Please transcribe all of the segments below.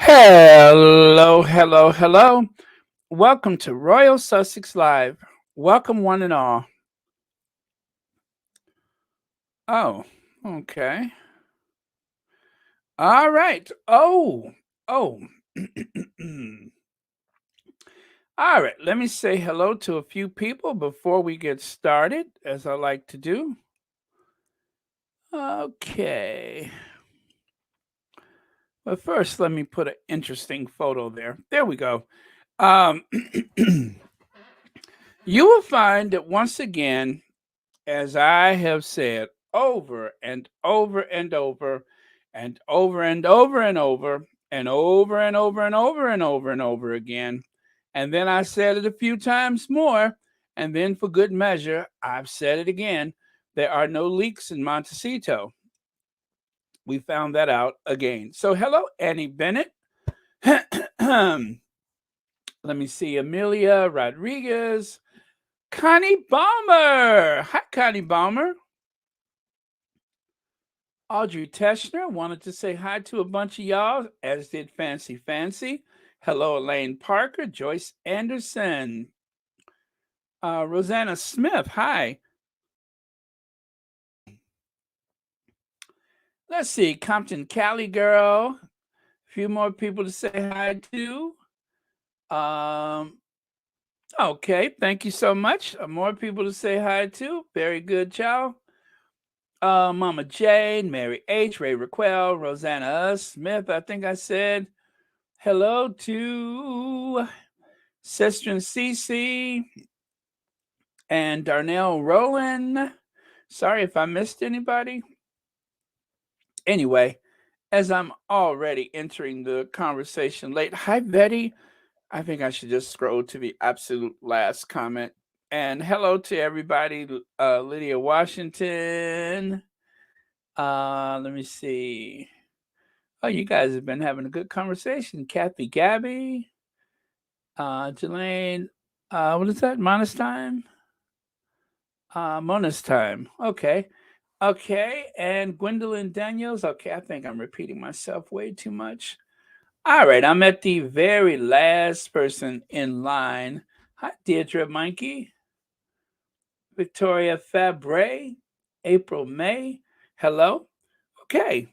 Hello, hello, hello. Welcome to Royal Sussex Live. Welcome, one and all. Oh, okay. All right. Oh. All right. Let me say hello to a few people before we get started, as I like to do. Okay. But first, let me put an interesting photo there. There we go. Um, you will find that once again, as I have said over and over and over and over and over and over and over and over and over and over and over again. And then I said it a few times more. And then for good measure, I've said it again. There are no leaks in Montecito. We found that out again. So, hello, Annie Bennett. Let me see, Amelia Rodriguez. Connie Balmer. Hi, Connie Balmer. Audrey Teschner wanted to say hi to a bunch of y'all, as did Fancy Fancy. Hello, Elaine Parker, Joyce Anderson, Rosanna Smith. Hi. Let's see, Compton Cali girl. A few more people to say hi to. Okay, thank you so much. More people to say hi to. Very good, child. Mama Jane, Mary H, Ray Raquel, Rosanna Smith. I think I said hello to Sister Cece and Darnell Rowland. Sorry if I missed anybody. Anyway, as I'm already entering the conversation late, hi Betty. I think I should just scroll to the absolute last comment. And hello to everybody. Lydia Washington. Let me see. Oh, you guys have been having a good conversation. Kathy Gabby. Jelaine. What is that? Mona's time? Mona's time. Okay. Okay. And Gwendolyn Daniels. Okay. I think I'm repeating myself way too much. All right. I'm at the very last person in line. Hi, Deirdre Mikey. Victoria Fabre. April May. Hello. Okay.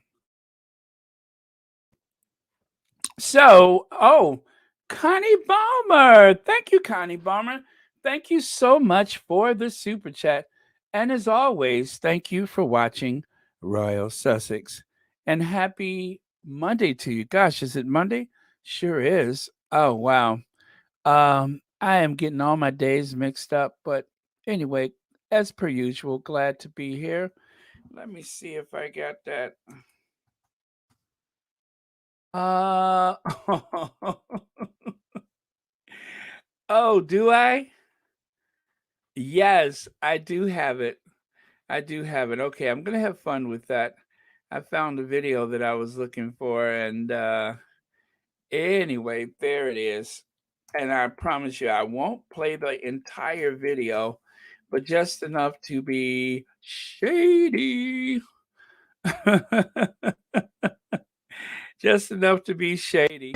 So, Connie Balmer. Thank you, Connie Balmer. Thank you so much for the super chat. And as always, thank you for watching Royal Sussex. And happy Monday to you. Gosh, is it Monday? Sure is. Oh, wow. I am getting all my days mixed up. But anyway, as per usual, glad to be here. Let me see if I got that. Oh, do I? Yes, I do have it. I do have it. Okay, I'm gonna have fun with that. I found the video that I was looking for, and anyway, there it is. And I promise you, I won't play the entire video, but just enough to be shady. Just enough to be shady.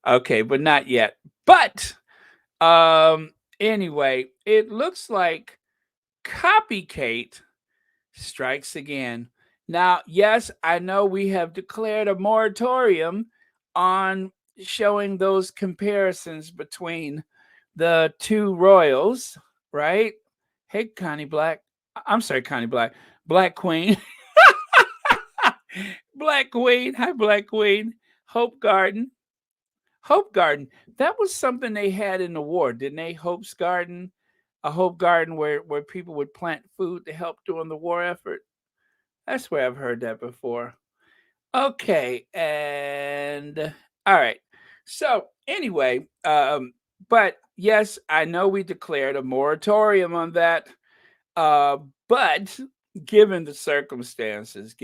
Okay, but not yet. But anyway, it looks like Copycat strikes again. Now, yes, I know we have declared a moratorium on showing those comparisons between the two royals, right? Hey, Connie Black. I'm sorry, Connie Black. Black Queen. Black Queen. Hi, Black Queen. Hope Garden. Hope Garden. That was something they had in the war, didn't they? Hope's Garden. A Hope Garden where people would plant food to help during the war effort. That's where I've heard that before. Okay, and all right. So anyway, but yes, I know we declared a moratorium on that. Uh, but given the circumstances,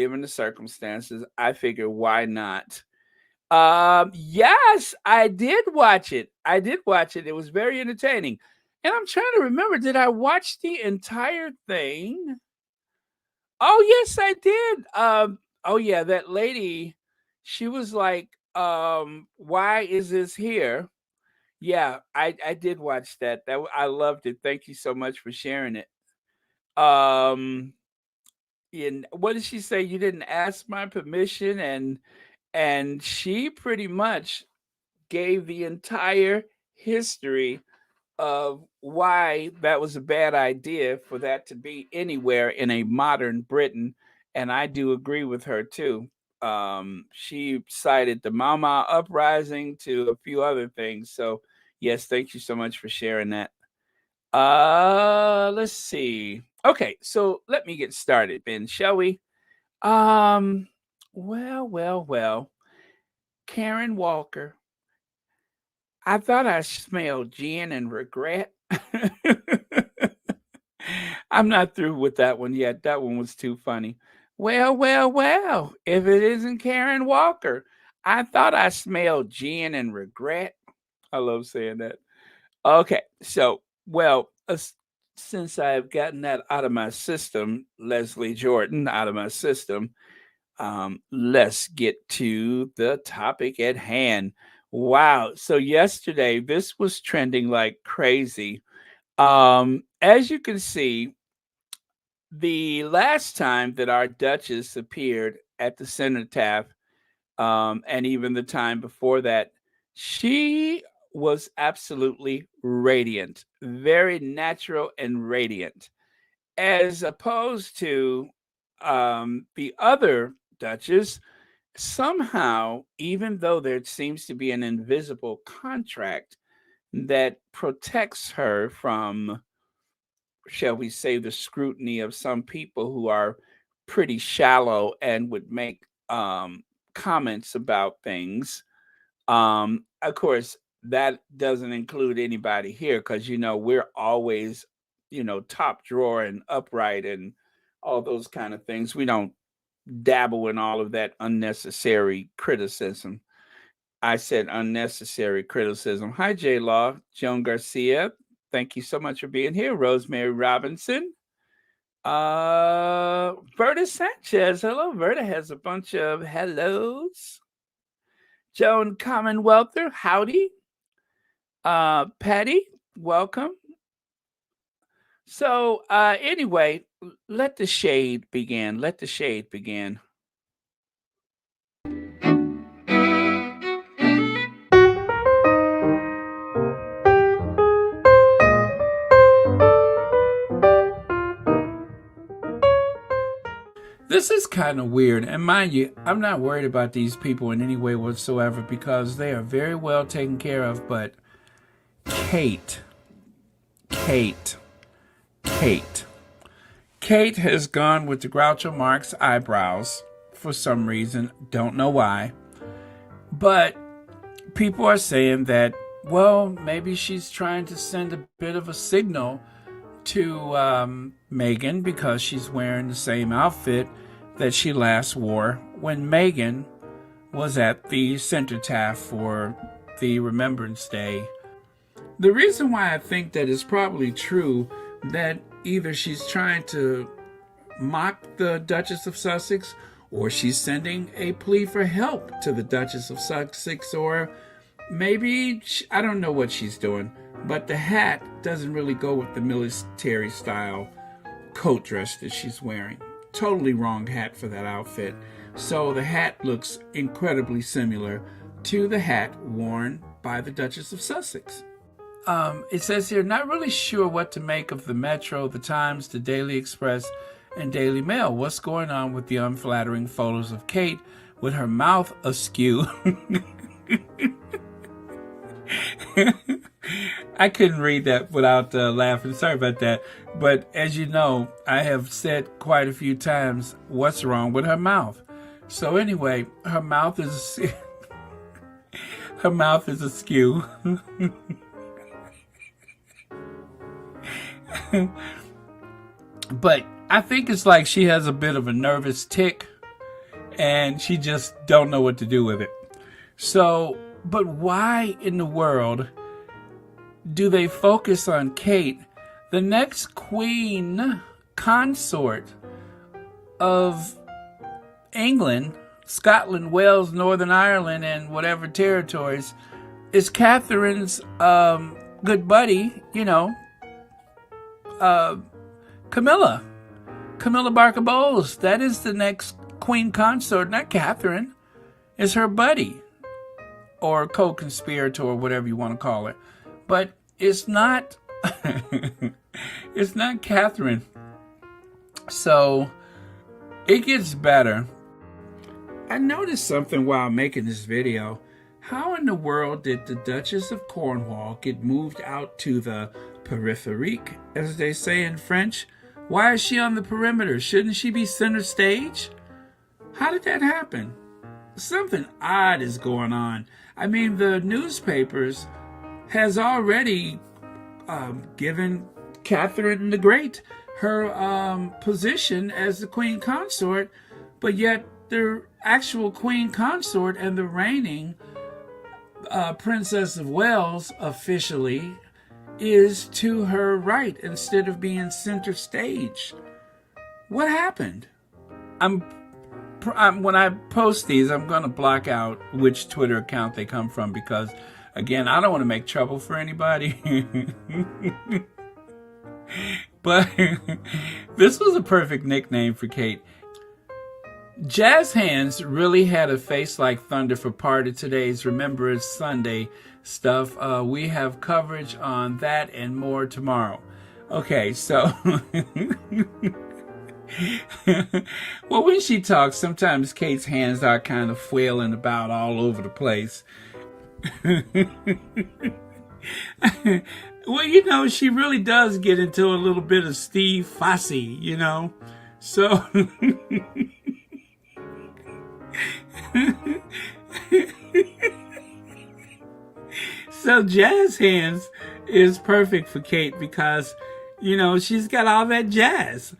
I figure why not? Yes, I did watch it. I did watch it. It was very entertaining. And I'm trying to remember, did I watch the entire thing? Oh, yes, I did. Oh yeah, that lady, she was like, why is this here? Yeah, I did watch that. I loved it. Thank you so much for sharing it. Um, and what did she say? You didn't ask my permission, and she pretty much gave the entire history of why that was a bad idea for that to be anywhere in a modern Britain. And I do agree with her too. She cited the Mama uprising to a few other things. So, yes, thank you so much for sharing that. Let's see. Okay, so let me get started, Ben, shall we? Um, well. Karen Walker. I thought I smelled gin and regret. I'm not through with that one yet. That one was too funny. Well. If it isn't Karen Walker, I thought I smelled gin and regret. I love saying that. Okay, so, since I've gotten that out of my system, Leslie Jordan, out of my system, let's get to the topic at hand. Wow. So yesterday, this was trending like crazy. As you can see, the last time that our Duchess appeared at the cenotaph, and even the time before that, she was absolutely radiant, very natural and radiant, as opposed to the other Duchess. Somehow, even though there seems to be an invisible contract that protects her from, shall we say, the scrutiny of some people who are pretty shallow and would make comments about things. Of course, that doesn't include anybody here because, we're always, top drawer and upright and all those kind of things. We don't dabble in all of that unnecessary criticism. I said unnecessary criticism. Hi, J Law, Joan Garcia. Thank you so much for being here. Rosemary Robinson. Verta Sanchez. Hello, Verta has a bunch of hellos. Joan Commonwealther. Howdy. Patty, welcome. So, anyway, let the shade begin. Let the shade begin. This is kind of weird, and mind you, I'm not worried about these people in any way whatsoever because they are very well taken care of. But Kate, Kate, Kate, Kate has gone with the Groucho Marx eyebrows for some reason. Don't know why. But people are saying that, well, maybe she's trying to send a bit of a signal to Meghan because she's wearing the same outfit that she last wore when Meghan was at the cenotaph for the Remembrance Day. The reason why I think that is probably true, that either she's trying to mock the Duchess of Sussex, or she's sending a plea for help to the Duchess of Sussex, or maybe, I don't know what she's doing, but the hat doesn't really go with the military style coat dress that she's wearing. Totally wrong hat for that outfit. So the hat looks incredibly similar to the hat worn by the Duchess of Sussex. It says here, not really sure what to make of the Metro, the Times, the Daily Express, and Daily Mail. What's going on with the unflattering photos of Kate with her mouth askew? I couldn't read that without laughing. Sorry about that. But as you know, I have said quite a few times what's wrong with her mouth. So anyway, her mouth is her mouth is askew. But I think it's like she has a bit of a nervous tic and she just don't know what to do with it. So, but why in the world do they focus on Kate, the next queen consort of England, Scotland, Wales, Northern Ireland, and whatever territories, is Catherine's good buddy, Camilla Barker Bowles. That is the next queen consort, not Catherine. It's her buddy, or co-conspirator, or whatever you want to call her. But it's not it's not Catherine. So it gets better. I noticed something while making this video. How in the world did the Duchess of Cornwall get moved out to the périphérique, as they say in French? Why is she on the perimeter? Shouldn't she be center stage? How did that happen? Something odd is going on. I mean, the newspapers has already given Catherine the Great her position as the queen consort, but yet the actual queen consort and the reigning Princess of Wales officially is to her right instead of being center stage. What happened? When I post these, I'm going to block out which Twitter account they come from because, again, I don't want to make trouble for anybody. But this was a perfect nickname for Kate. Jazz Hands really had a face like thunder for part of today's Remembrance Sunday stuff. We have coverage on that and more tomorrow. Okay, so well, when she talks, sometimes Kate's hands are kind of flailing about all over the place. Well, she really does get into a little bit of Steve Fosse, So so Jazz Hands is perfect for Kate because, she's got all that jazz.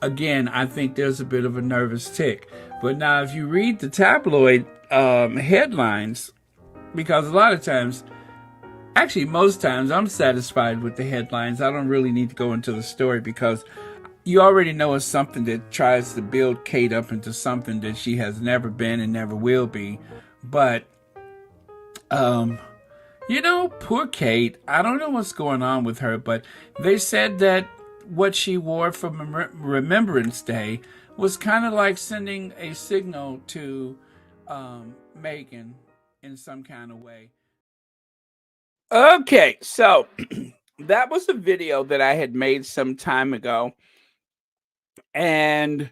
Again, I think there's a bit of a nervous tic. But now if you read the tabloid headlines, because a lot of times, actually most times, I'm satisfied with the headlines. I don't really need to go into the story because you already know it's something that tries to build Kate up into something that she has never been and never will be. But, poor Kate, I don't know what's going on with her, but they said that what she wore for Remembrance Day was kind of like sending a signal to Meghan in some kind of way. Okay, so that was a video that I had made some time ago, and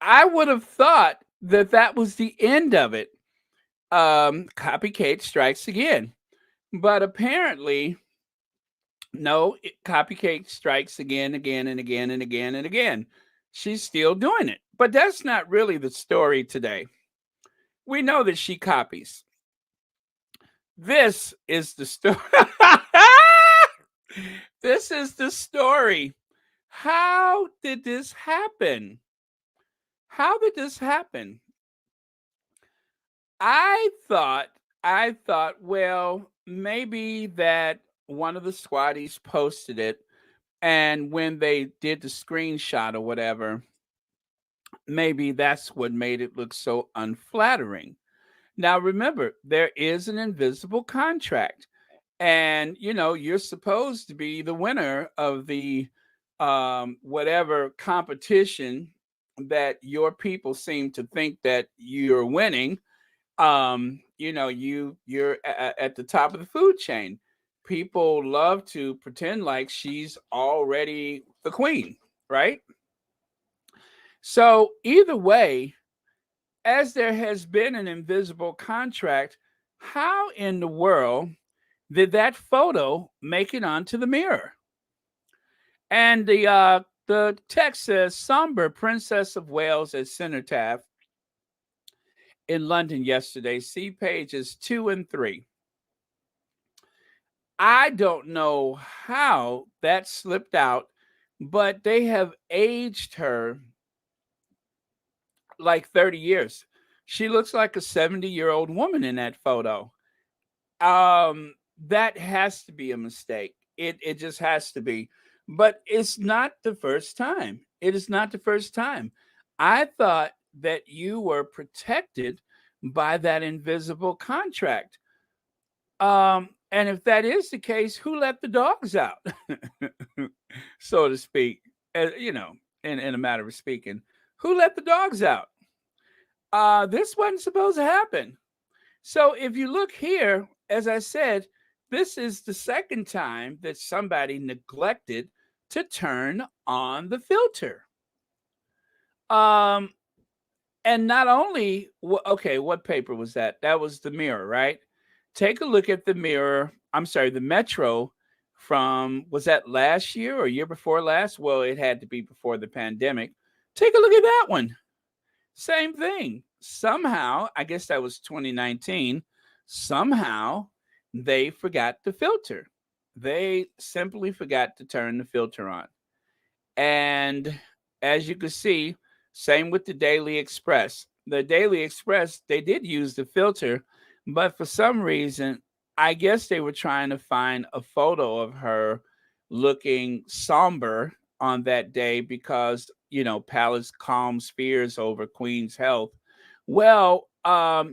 I would have thought that that was the end of it. Copycat strikes again, but apparently, no, Copycat strikes again, and again, and again, and again. She's still doing it, but that's not really the story today. We know that she copies. This is the story. This is the story. How did this happen? How did this happen? I thought, well, maybe that one of the squatties posted it, and when they did the screenshot or whatever, maybe that's what made it look so unflattering. Now, remember, there is an invisible contract, and you're supposed to be the winner of the whatever competition that your people seem to think that you're winning. You're at the top of the food chain. People love to pretend like she's already the queen, right? So either way, as there has been an invisible contract, how in the world did that photo make it onto the mirror? And the text says somber Princess of Wales at Cenotaph in London yesterday. See pages 2 and 3. I don't know how that slipped out, but they have aged her like 30 years. She looks like a 70-year-old woman in that photo. That has to be a mistake. It just has to be. But it's not the first time. It is not the first time. I thought that you were protected by that invisible contract. And if that is the case, who let the dogs out, so to speak? In a matter of speaking, who let the dogs out? This wasn't supposed to happen. So if you look here, as I said, this is the second time that somebody neglected to turn on the filter. Um, and not only, okay, what paper was that? That was the Mirror, right? Take a look at the Mirror. I'm sorry, the Metro from, was that last year or year before last? Well, it had to be before the pandemic. Take a look at that one. Same thing. Somehow, I guess that was 2019, somehow they forgot the filter. They simply forgot to turn the filter on. And as you can see, same with the Daily Express. The Daily Express, they did use the filter, but for some reason, I guess they were trying to find a photo of her looking somber on that day because, Palace calms fears over Queen's health. Well,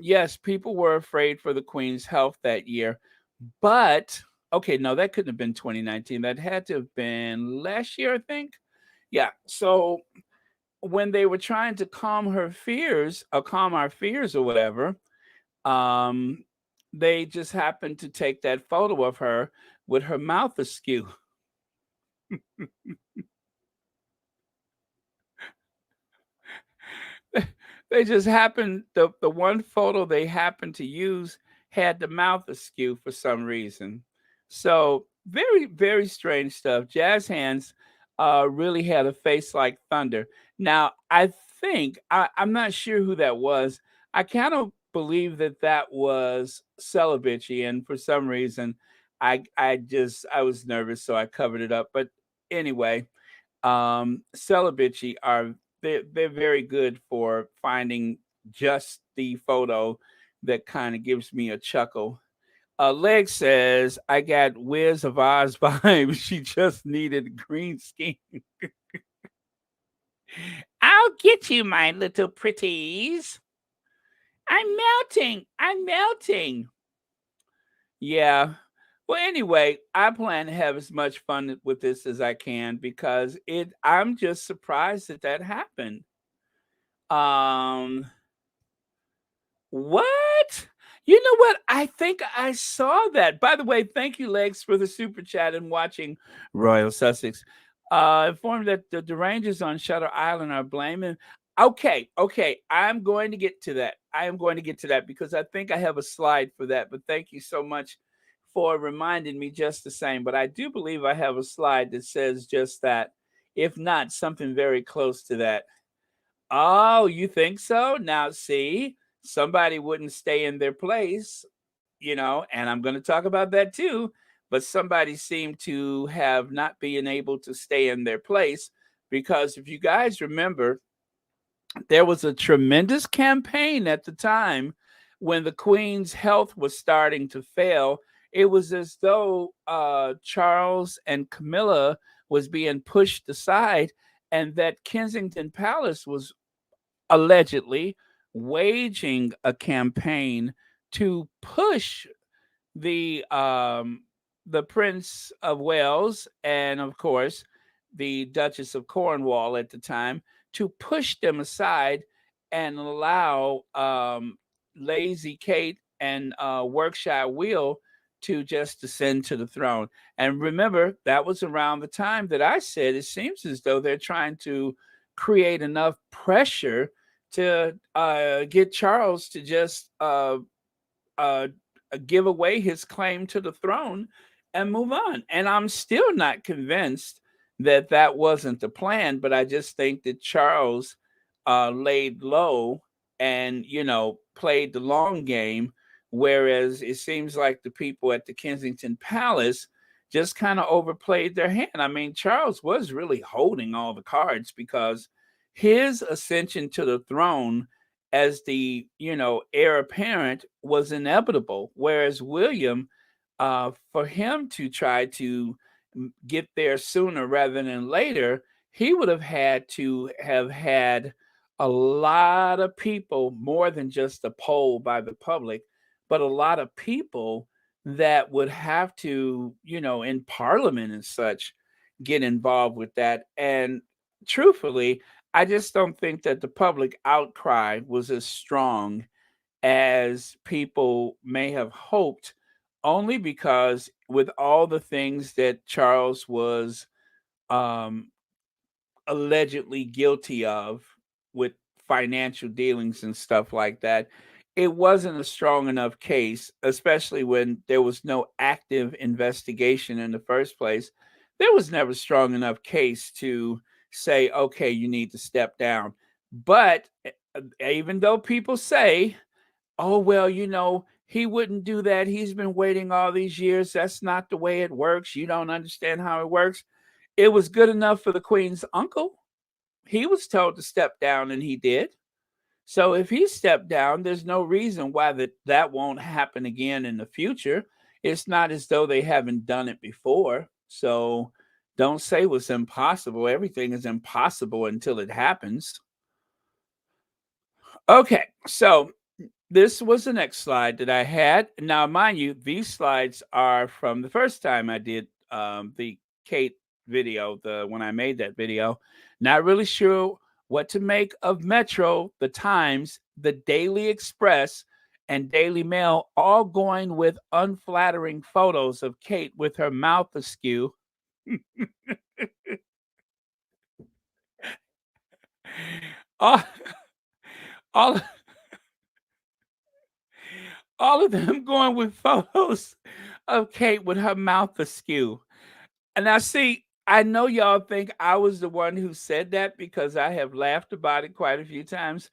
yes, people were afraid for the Queen's health that year, but okay, no, that couldn't have been 2019. That had to have been last year, I think. Yeah. So when they were trying to calm her fears or calm our fears or whatever, um, they just happened to take that photo of her with her mouth askew. They just happened, the one photo they happened to use had the mouth askew for some reason. So very, very strange stuff. Jazz Hands really had a face like thunder. Now I think I'm not sure who that was. I kind of believe that that was Celibici, and for some reason, I was nervous, so I covered it up. But anyway, Celibici are, they're very good for finding just the photo that kind of gives me a chuckle. Leg says, I got Wiz of Oz vibe. She just needed green skin. I'll get you, my little pretties. I'm melting. I'm melting. Yeah. Well, anyway, I plan to have as much fun with this as I can because I'm just surprised that that happened. Um, what? You know what? I think I saw that. By the way, thank you, Legs, for the super chat and watching Royal Sussex. Informed that the Rangers on Shutter Island are blaming. Okay, okay. I'm going to get to that. I am going to get to that because I think I have a slide for that. But thank you so much for reminding me just the same. But I do believe I have a slide that says just that. If not, something very close to that. Oh, you think so? Now, see, somebody wouldn't stay in their place, and I'm going to talk about that too. But somebody seemed to have not being able to stay in their place because if you guys remember, there was a tremendous campaign at the time when the Queen's health was starting to fail. It was as though Charles and Camilla was being pushed aside, and that Kensington Palace was allegedly waging a campaign to push the um the Prince of Wales and of course the Duchess of Cornwall at the time, to push them aside and allow Lazy Kate and Workshire Will to just ascend to the throne. And remember, that was around the time that I said it seems as though they're trying to create enough pressure to get Charles to just uh, give away his claim to the throne and move on. And I'm still not convinced that that wasn't the plan, but I just think that Charles laid low and, played the long game, whereas it seems like the people at the Kensington Palace just kind of overplayed their hand. I mean, Charles was really holding all the cards because his ascension to the throne as the heir apparent was inevitable, whereas William, for him to try to get there sooner rather than later, he would have had to have had a lot of people, more than just a poll by the public, but a lot of people that would have to, in parliament and such, get involved with that. And truthfully, I just don't think that the public outcry was as strong as people may have hoped, only because with all the things that Charles was um, allegedly guilty of with financial dealings and stuff like that, it wasn't a strong enough case, especially when there was no active investigation in the first place. There was never a strong enough case to say, okay, you need to step down. But even though people say, oh, well, he wouldn't do that. He's been waiting all these years. That's not the way it works. You don't understand how it works. It was good enough for the Queen's uncle. He was told to step down and he did. So if he stepped down, there's no reason why that won't happen again in the future. It's not as though they haven't done it before. So don't say what's impossible. Everything is impossible until it happens. Okay, so this was the next slide that I had. Now, mind you, these slides are from the first time I did the Kate video, the when I made that video. Not really sure what to make of Metro, the Times, the Daily Express, and Daily Mail all going with unflattering photos of Kate with her mouth askew. all, all, all of them going with photos of Kate with her mouth askew. And now, see, I know y'all think I was the one who said that because I have laughed about it quite a few times.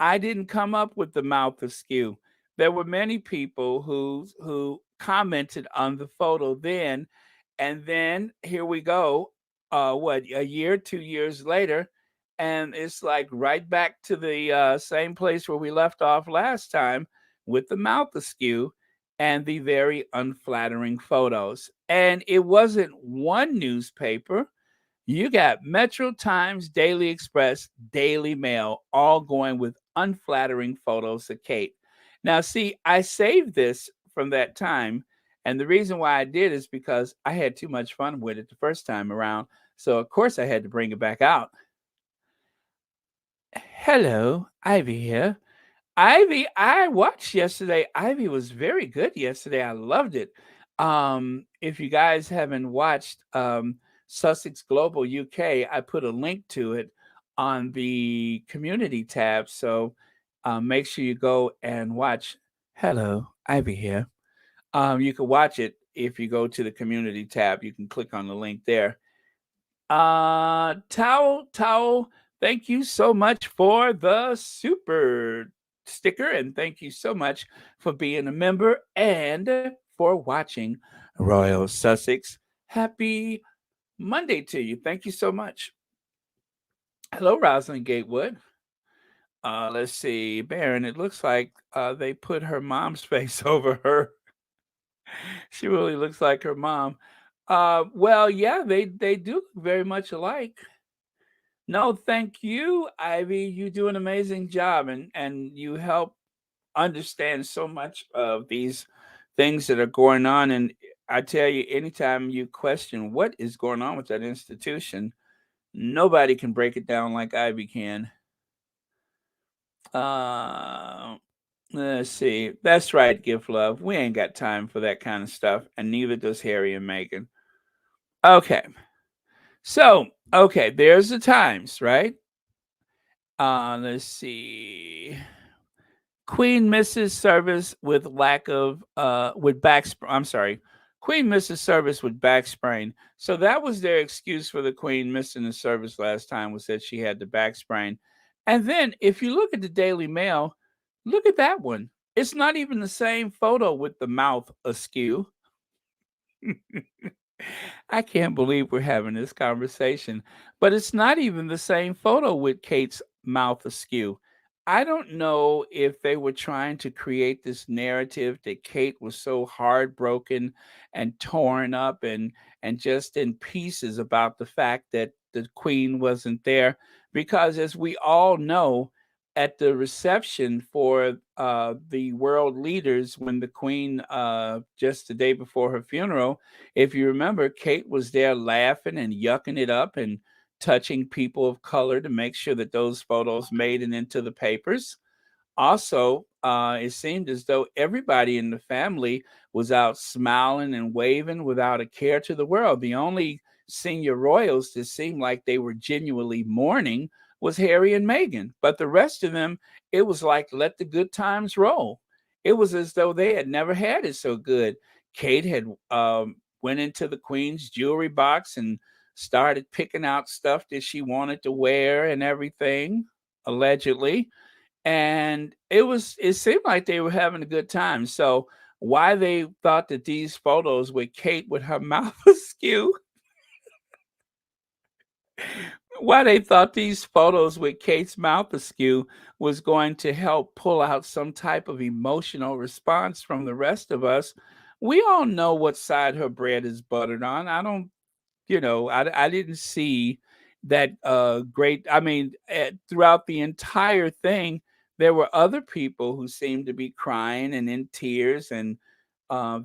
I didn't come up with the mouth askew. There were many people who commented on the photo then, and then here we go. What, a year, 2 years later, and it's like right back to the same place where we left off last time with the mouth askew and the very unflattering photos. And it wasn't one newspaper. You got Metro Times, Daily Express, Daily Mail, all going with unflattering photos of Kate. Now, see, I saved this from that time. And the reason why I did is because I had too much fun with it the first time around. So, of course, I had to bring it back out. Hello, Ivy here. Ivy, I watched yesterday. Ivy was very good yesterday. I loved it. If you guys haven't watched Sussex Global UK, I put a link to it on the community tab. So make sure you go and watch. Hello, Ivy here. You can watch it if you go to the community tab. You can click on the link there. Towel, thank you so much for the super sticker, and thank you so much for being a member and for watching Royal Sussex. Happy Monday to you. Thank you so much. Hello, Rosalind Gatewood. Let's see, Baron, it looks like, they put her mom's face over her. She really looks like her mom. Well, yeah, they do look very much alike. No, thank you, Ivy. You do an amazing job, and you help understand so much of these things that are going on. And I tell you, anytime you question what is going on with that institution, nobody can break it down like Ivy can. Uh, let's see. That's right, Gift Love. We ain't got time for that kind of stuff, and neither does Harry and Meghan. Okay. So, okay, there's the times, right? Let's see. Queen misses service with lack of with back I'm sorry. Queen misses service with back sprain. So that was their excuse for the Queen missing the service last time, was that she had the back sprain. And then if you look at the Daily Mail, look at that one. It's not even the same photo with the mouth askew. I can't believe we're having this conversation, but it's not even the same photo with Kate's mouth askew. I don't know if they were trying to create this narrative that Kate was so heartbroken and torn up and just in pieces about the fact that the queen wasn't there, because as we all know, at the reception for the world leaders, when the queen just the day before her funeral, if you remember, Kate was there laughing and yucking it up and touching people of color to make sure that those photos made it into the papers. Also, it seemed as though everybody in the family was out smiling and waving without a care to the world. The only senior royals that seemed like they were genuinely mourning was Harry and Meghan. But the rest of them, it was like let the good times roll. It was as though they had never had it so good. Kate had went into the Queen's jewelry box and started picking out stuff that she wanted to wear and everything, allegedly, and it seemed like they were having a good time. So why they thought that these photos with Kate with her mouth askew, why they thought these photos with Kate's mouth askew was going to help pull out some type of emotional response from the rest of us. We all know what side her bread is buttered on. I don't, I didn't see that great. I mean, throughout the entire thing, there were other people who seemed to be crying and in tears and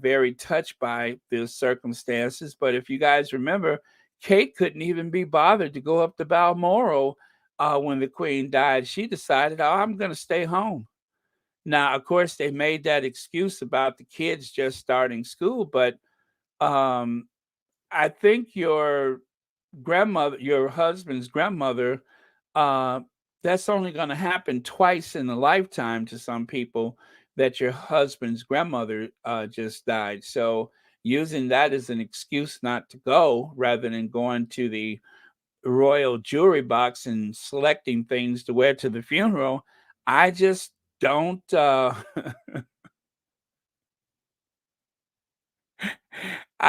very touched by the circumstances. But if you guys remember, Kate couldn't even be bothered to go up to Balmoral when the Queen died. She decided, oh, I'm going to stay home. Now, of course, they made that excuse about the kids just starting school, but um, I think your husband's grandmother, uh, that's only going to happen twice in a lifetime to some people, that your husband's grandmother just died. So using that as an excuse not to go rather than going to the royal jewelry box and selecting things to wear to the funeral, I just don't. I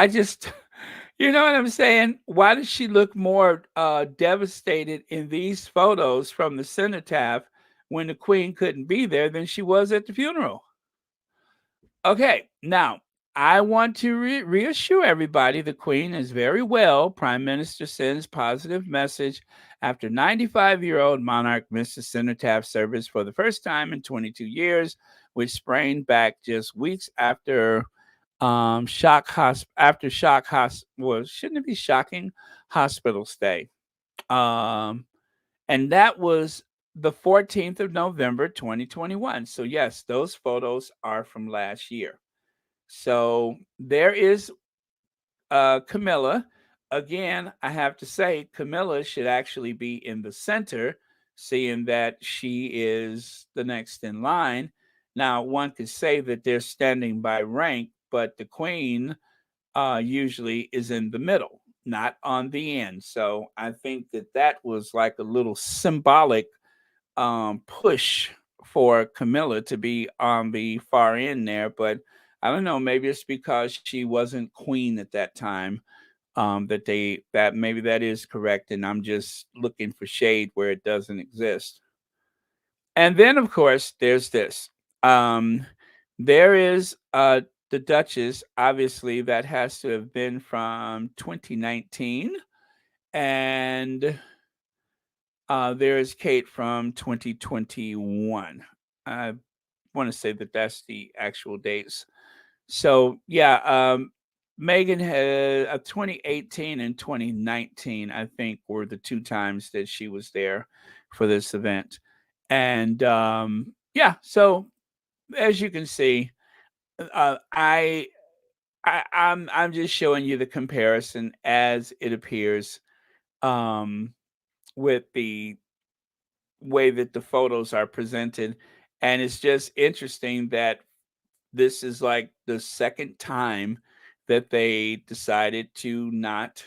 just You know what I'm saying? Why does she look more devastated in these photos from the cenotaph when the queen couldn't be there than she was at the funeral? Okay, now I want to reassure everybody the queen is very well. Prime Minister sends positive message after 95-year-old monarch missed the cenotaph service for the first time in 22 years, which sprang back just weeks after well, shouldn't it be shocking hospital stay. um and that was the 14th of November 2021. So yes, those photos are from last year. So there is Camilla. Again, I have to say Camilla should actually be in the center, seeing that she is the next in line. Now one could say that they're standing by rank, but the queen usually is in the middle, not on the end. So I think that that was like a little symbolic push for Camilla to be on the far end there. But I don't know, maybe it's because she wasn't queen at that time. That maybe that is correct, and I'm just looking for shade where it doesn't exist. And then, of course, there's this. Um, there is the Duchess, obviously, that has to have been from 2019. And there is Kate from 2021. I want to say that that's the actual dates. So, yeah, Megan had 2018 and 2019, I think, were the two times that she was there for this event. And yeah, so as you can see, uh, I, I'm just showing you the comparison as it appears um, with the way that the photos are presented, and it's just interesting that this is like the second time that they decided to not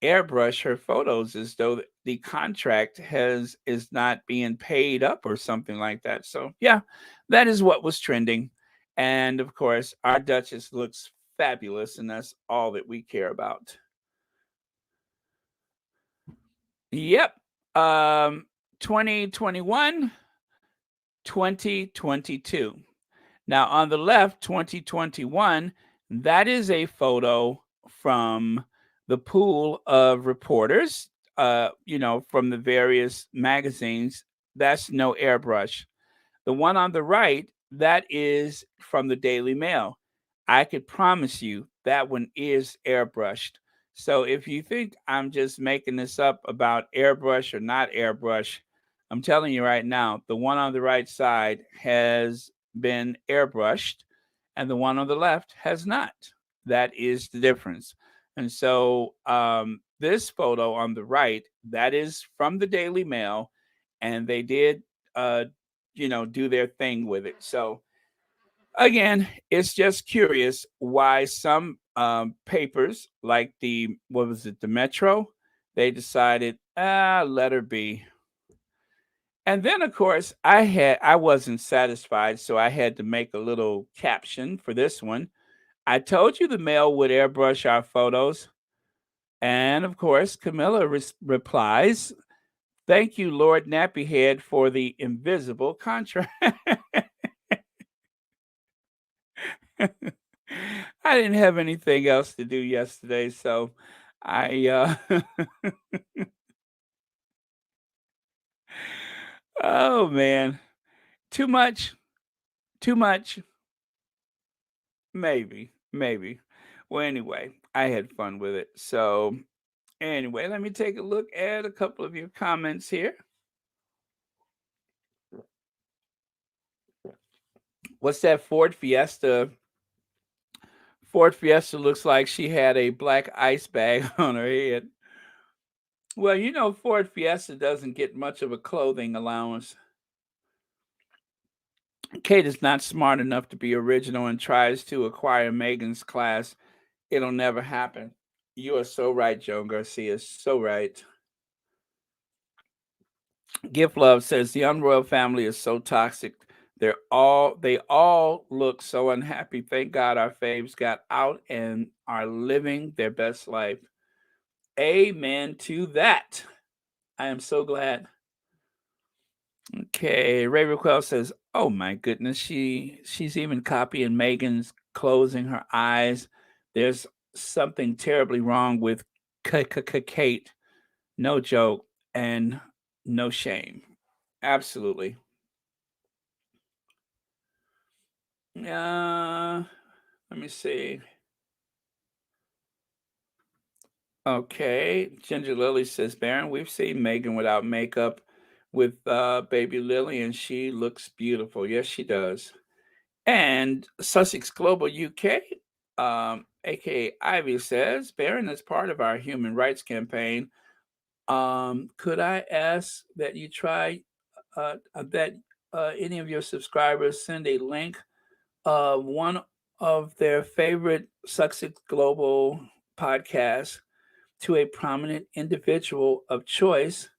airbrush her photos, as though the contract has is not being paid up or something like that. So yeah, that is what was trending. And of course, our Duchess looks fabulous, and that's all that we care about. Yep. 2021, 2022. Now, on the left, 2021, that is a photo from the pool of reporters, from the various magazines. That's no airbrush. The one on the right, that is from the Daily Mail. I could promise you that one is airbrushed. So if you think I'm just making this up about airbrush or not airbrush, I'm telling you right now, the one on the right side has been airbrushed and the one on the left has not. That is the difference. And so this photo on the right, that is from the Daily Mail, and they did uh, do their thing with it. So again, it's just curious why some papers like the what was it, the Metro, they decided let her be. And then of course I wasn't satisfied, so I had to make a little caption for this one. I told you the mail would airbrush our photos, and of course Camilla replies, "Thank you, Lord Nappyhead, for the invisible contract." I didn't have anything else to do yesterday, so I oh man, too much, too much, maybe. Well, anyway, I had fun with it. So, anyway, let me take a look at a couple of your comments here. What's that Ford Fiesta? Ford Fiesta looks like she had a black ice bag on her head. Well, Ford Fiesta doesn't get much of a clothing allowance. Kate is not smart enough to be original and tries to acquire Megan's class. It'll never happen. You are so right, Joan Garcia. So right. Gift Love says the Unroyal family is so toxic. They all look so unhappy. Thank God our faves got out and are living their best life. Amen to that. I am so glad. Okay, Ray Raquel says, "Oh my goodness, she's even copying Megan's, closing her eyes. There's something terribly wrong with Kate. No joke and no shame. Absolutely." Let me see. Okay, Ginger Lily says, "Baron, we've seen Megan without makeup with baby Lily, and she looks beautiful. Yes, she does." And Sussex Global UK, aka Ivy, says, "Baron, as part of our human rights campaign, could I ask that you try that any of your subscribers send a link of one of their favorite Sussex Global podcasts to a prominent individual of choice?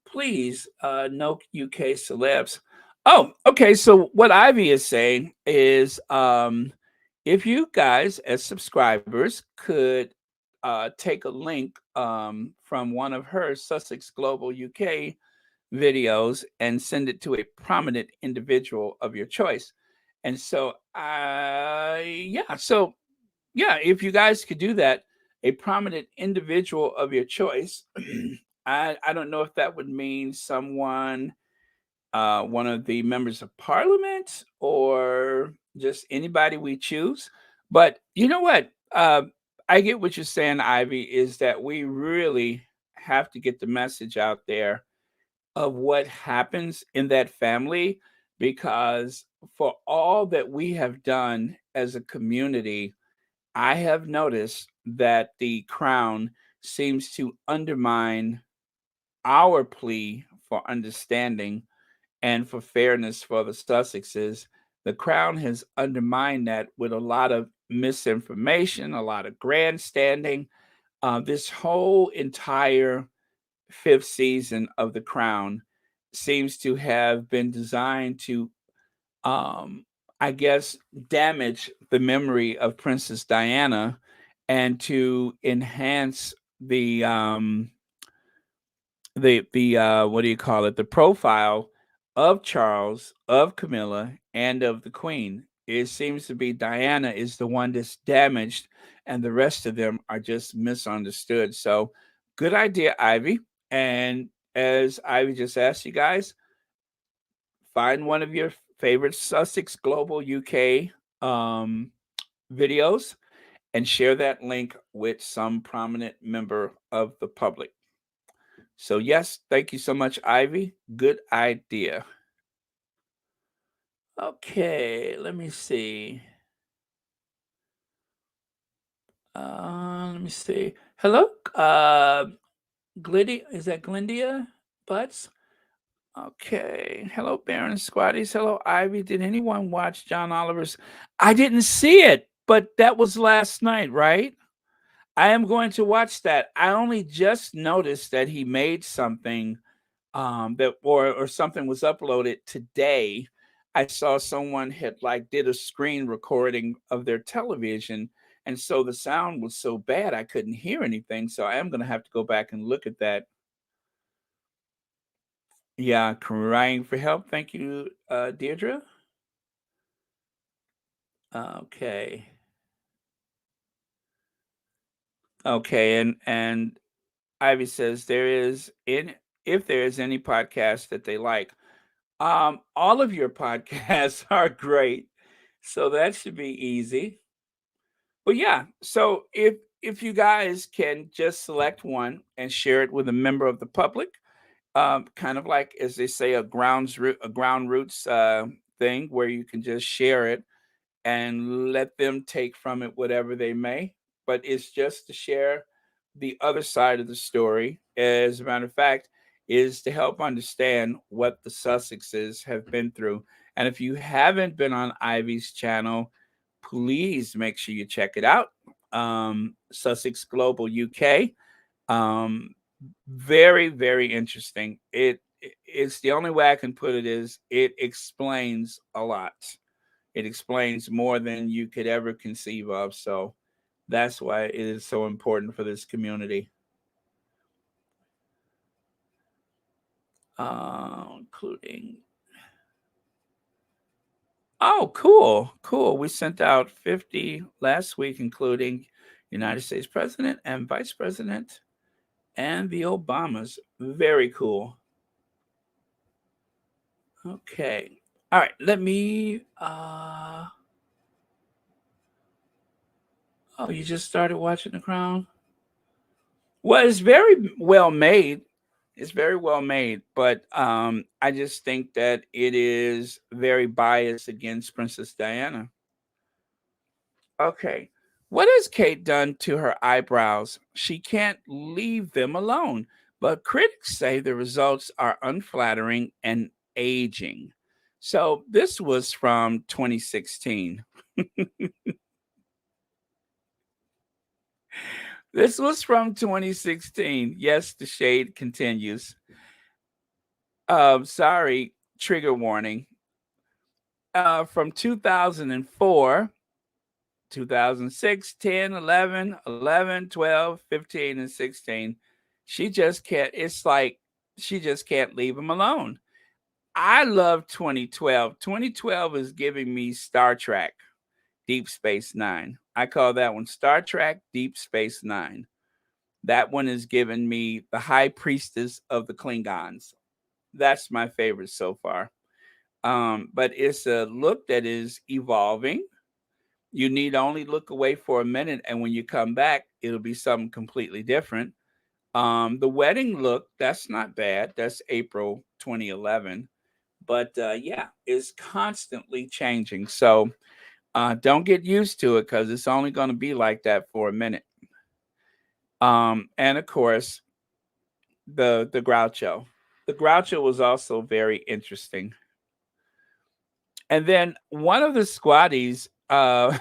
Please, no UK celebs." Oh, okay. So what Ivy is saying is, if you guys as subscribers could take a link from one of her Sussex Global UK videos and send it to a prominent individual of your choice. And so, yeah, if you guys could do that, a prominent individual of your choice. I don't know if that would mean someone, one of the members of parliament, or just anybody we choose. But you know what? I get what you're saying, Ivy, is that we really have to get the message out there of what happens in that family, because for all that we have done as a community, I have noticed that the crown seems to undermine our plea for understanding and for fairness for the Sussexes. The crown has undermined that with a lot of misinformation, a lot of grandstanding. This whole entire fifth season of The Crown seems to have been designed to, um, I guess, damage the memory of Princess Diana and to enhance the what do you call it, the profile of Charles, of Camilla, and of the Queen. It seems to be Diana is the one that's damaged, and the rest of them are just misunderstood. So, good idea, Ivy. And as Ivy just asked you guys, find one of your favorite Sussex Global UK um, videos and share that link with some prominent member of the public. So, yes, thank you so much, Ivy. Good idea. Okay, let me see. Let me see. Hello, Gliddy. Is that Glindia Butts? Okay. Hello, Baron Squatties. Hello, Ivy. Did anyone watch John Oliver's? I didn't see it, but that was last night, right? I am going to watch that. I only just noticed that he made something, that or something was uploaded today. I saw someone had like did a screen recording of their television, and so the sound was so bad I couldn't hear anything. So I am going to have to go back and look at that. Yeah, crying for help. Thank you, Deirdre. Okay. Okay, and Ivy says there is in if there is any podcast that they like. All of your podcasts are great, so that should be easy. But yeah, so if you guys can just select one and share it with a member of the public, kind of like as they say a ground roots thing where you can just share it and let them take from it whatever they may. But it's just to share the other side of the story. As a matter of fact, is to help understand what the Sussexes have been through. And if you haven't been on Ivy's channel, please make sure you check it out. Sussex Global UK. Um, very, very interesting. It's the only way I can put it is it explains a lot. It explains more than you could ever conceive of. So that's why it is so important for this community. Including, oh, cool, cool. We sent out 50 last week, including United States President and Vice President and the Obamas. Very cool. Okay. All right. Let me. Oh, you just started watching The Crown? Well, it's very well made. It's very well made, but I just think that it is very biased against Princess Diana. Okay. What has Kate done to her eyebrows? She can't leave them alone, but critics say the results are unflattering and aging. So this was from 2016. This was from 2016. Yes, the shade continues. Sorry, trigger warning. From 2004, 2006, 10, 11, 11, 12, 15, and 16. She just can't. It's like She just can't leave him alone. I love 2012. 2012 is giving me Star Trek, Deep Space Nine. I call that one Star Trek Deep Space Nine. That one is giving me the High Priestess of the Klingons. That's my favorite so far. But it's a look that is evolving. You need only look away for a minute, and when you come back, it'll be something completely different. The wedding look, that's not bad. That's April 2011. But yeah, it's constantly changing. So don't get used to it because it's only going to be like that for a minute. And of course, the Groucho. The Groucho was also very interesting. And then one of the squatties, one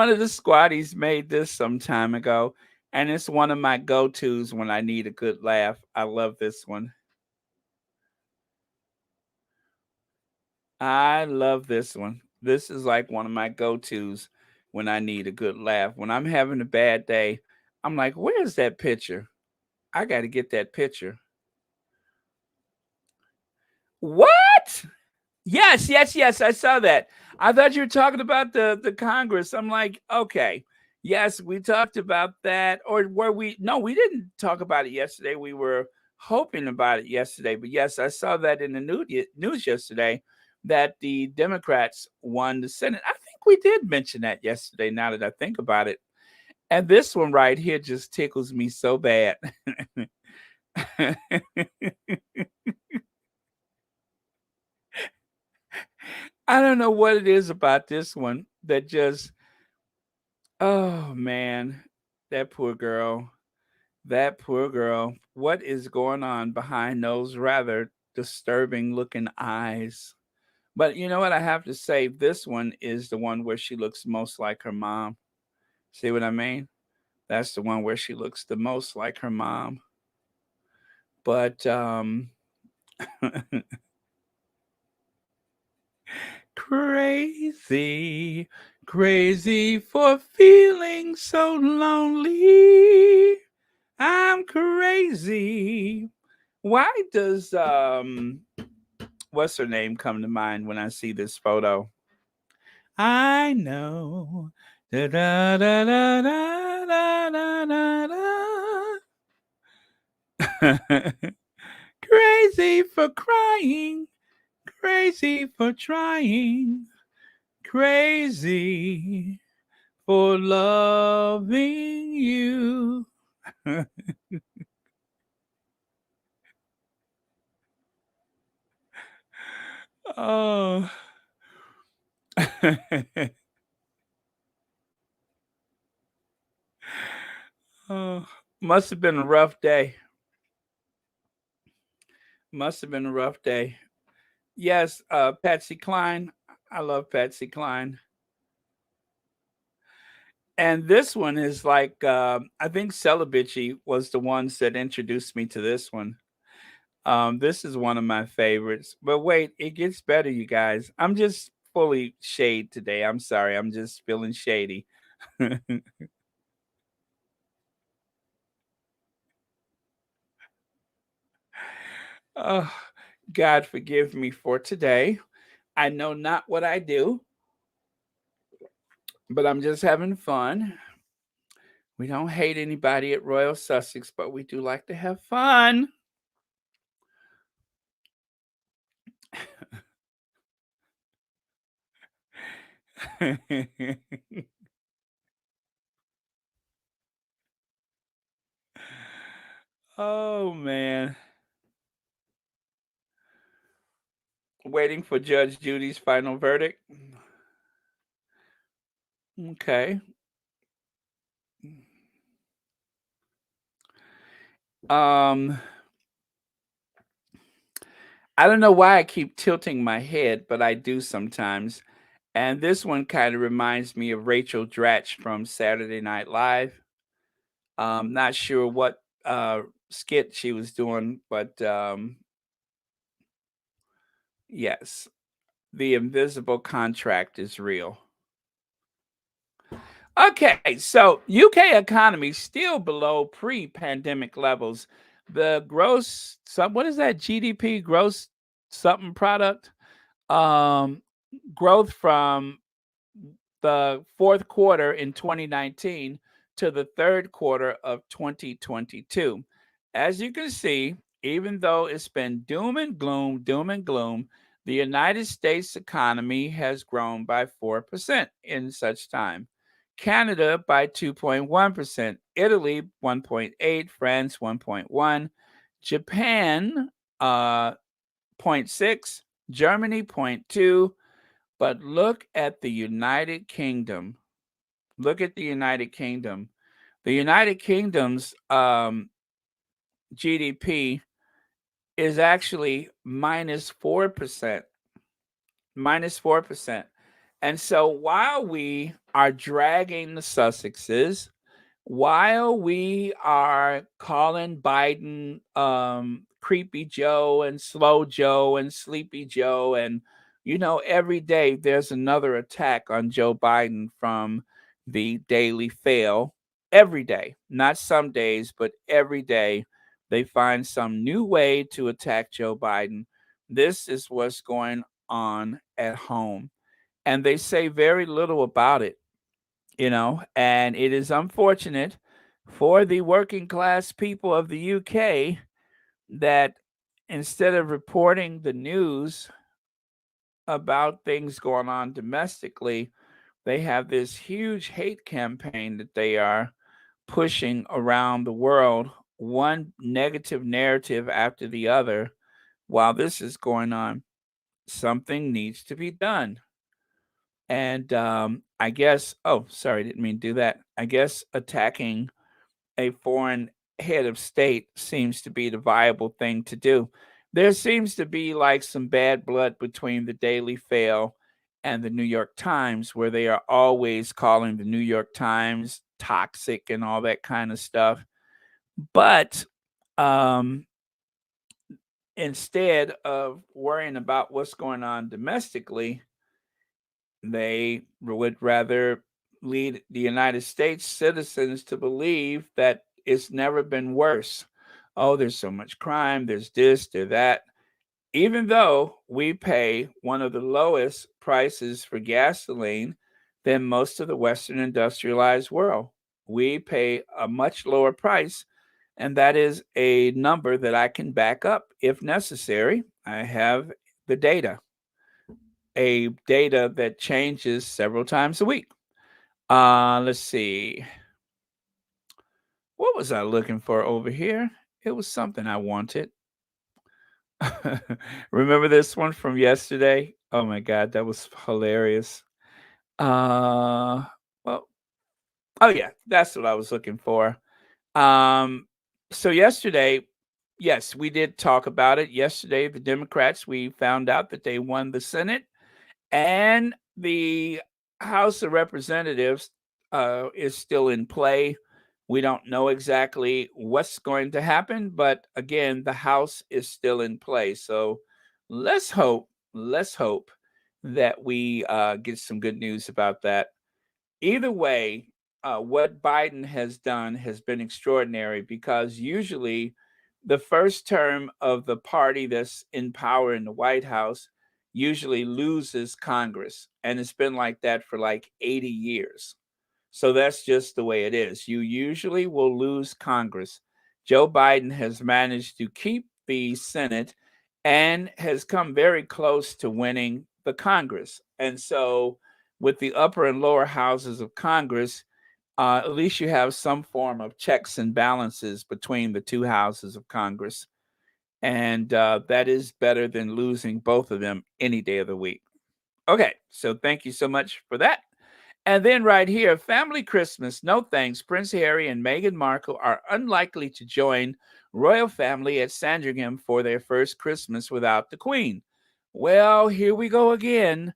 of the squatties made this some time ago, and it's one of my go-tos when I need a good laugh. I love this one. I love this one. This is like one of my go-tos when I need a good laugh. When I'm having a bad day, I'm like, "Where's that picture? I got to get that picture." What? Yes, yes, yes, I saw that. I thought you were talking about the Congress. I'm like, okay, yes, we talked about that, or were we? No, we didn't talk about it yesterday. We were hoping about it yesterday, but yes, I saw that in the news yesterday that the Democrats won the Senate. I think we did mention that yesterday. Now that I think about it, and this one right here just tickles me so bad. I don't know what it is about this one that just, oh man, that poor girl. That poor girl. What is going on behind those rather disturbing looking eyes? But you know what? I have to say, this one is the one where she looks most like her mom. See what I mean? That's the one where she looks the most like her mom. But crazy, crazy for feeling so lonely. I'm crazy. Why does what's her name come to mind when I see this photo? I know. Da, da, da, da, da, da, da, da, da. Crazy for crying, crazy for trying, crazy for loving you. Oh. Oh, must have been a rough day. Must have been a rough day. Yes, Patsy Cline. I love Patsy Cline. And this one is like I think Celebici was the ones that introduced me to this one. This is one of my favorites. But wait, it gets better, you guys. I'm just fully shade today. I'm sorry. I'm just feeling shady. Oh, God forgive me for today. I know not what I do, but I'm just having fun. We don't hate anybody at Royal Sussex, but we do like to have fun. Oh man. Waiting for Judge Judy's final verdict. Okay. Um I don't know why I keep tilting my head, but I do sometimes. And this one kind of reminds me of Rachel Dratch from Saturday Night Live. Not sure what skit she was doing, but yes, the invisible contract is real. Okay, so UK economy still below pre-pandemic levels. The gross some what is that GDP gross something product? Um Growth from the fourth quarter in 2019 to the third quarter of 2022. As you can see, even though it's been doom and gloom, the United States economy has grown by 4% in such time. Canada by 2.1%, Italy 1.8, France 1.1, Japan uh, zero point 0.6, Germany zero point 0.2, but look at the United Kingdom. Look at the United Kingdom. The United Kingdom's GDP is actually minus 4%. Minus 4%. And so while we are dragging the Sussexes, while we are calling Biden creepy Joe and slow Joe and sleepy Joe, and every day there's another attack on Joe Biden from the Daily Fail. Every day, not some days, but every day, they find some new way to attack Joe Biden. This is what's going on at home, and they say very little about it, and it is unfortunate for the working class people of the UK that instead of reporting the news about things going on domestically, they have this huge hate campaign that they are pushing around the world, one negative narrative after the other. While this is going on, something needs to be done. And I guess, oh, sorry, didn't mean to do that. I guess attacking a foreign head of state seems to be the viable thing to do. There seems to be like some bad blood between the Daily Fail and the New York Times, where they are always calling the New York Times toxic and all that kind of stuff. But um, instead of worrying about what's going on domestically, they would rather lead the United States citizens to believe that it's never been worse. Oh, there's so much crime, there's this, there's that. Even though we pay one of the lowest prices for gasoline than most of the Western industrialized world, we pay a much lower price. And that is a number that I can back up if necessary. I have the data, a data that changes several times a week. Let's see. What was I looking for over here? It was something I wanted. Remember this one from yesterday? Oh my god, that was hilarious. Uh, well, oh yeah, that's what I was looking for. Um, so yesterday, yes, we did talk about it. Yesterday, the Democrats, we found out that they won the Senate and the House of Representatives is still in play. We don't know exactly what's going to happen, but again, the House is still in play. So let's hope that we get some good news about that. Either way, what Biden has done has been extraordinary because usually the first term of the party that's in power in the White House usually loses Congress. And it's been like that for like 80 years. So that's just the way it is. You usually will lose Congress. Joe Biden has managed to keep the Senate and has come very close to winning the Congress. And so, with the upper and lower houses of Congress, at least you have some form of checks and balances between the two houses of Congress. And that is better than losing both of them any day of the week. Okay, so thank you so much for that. And then right here, family Christmas. No thanks. Prince Harry and Meghan Markle are unlikely to join royal family at Sandringham for their first Christmas without the Queen. Well, here we go again.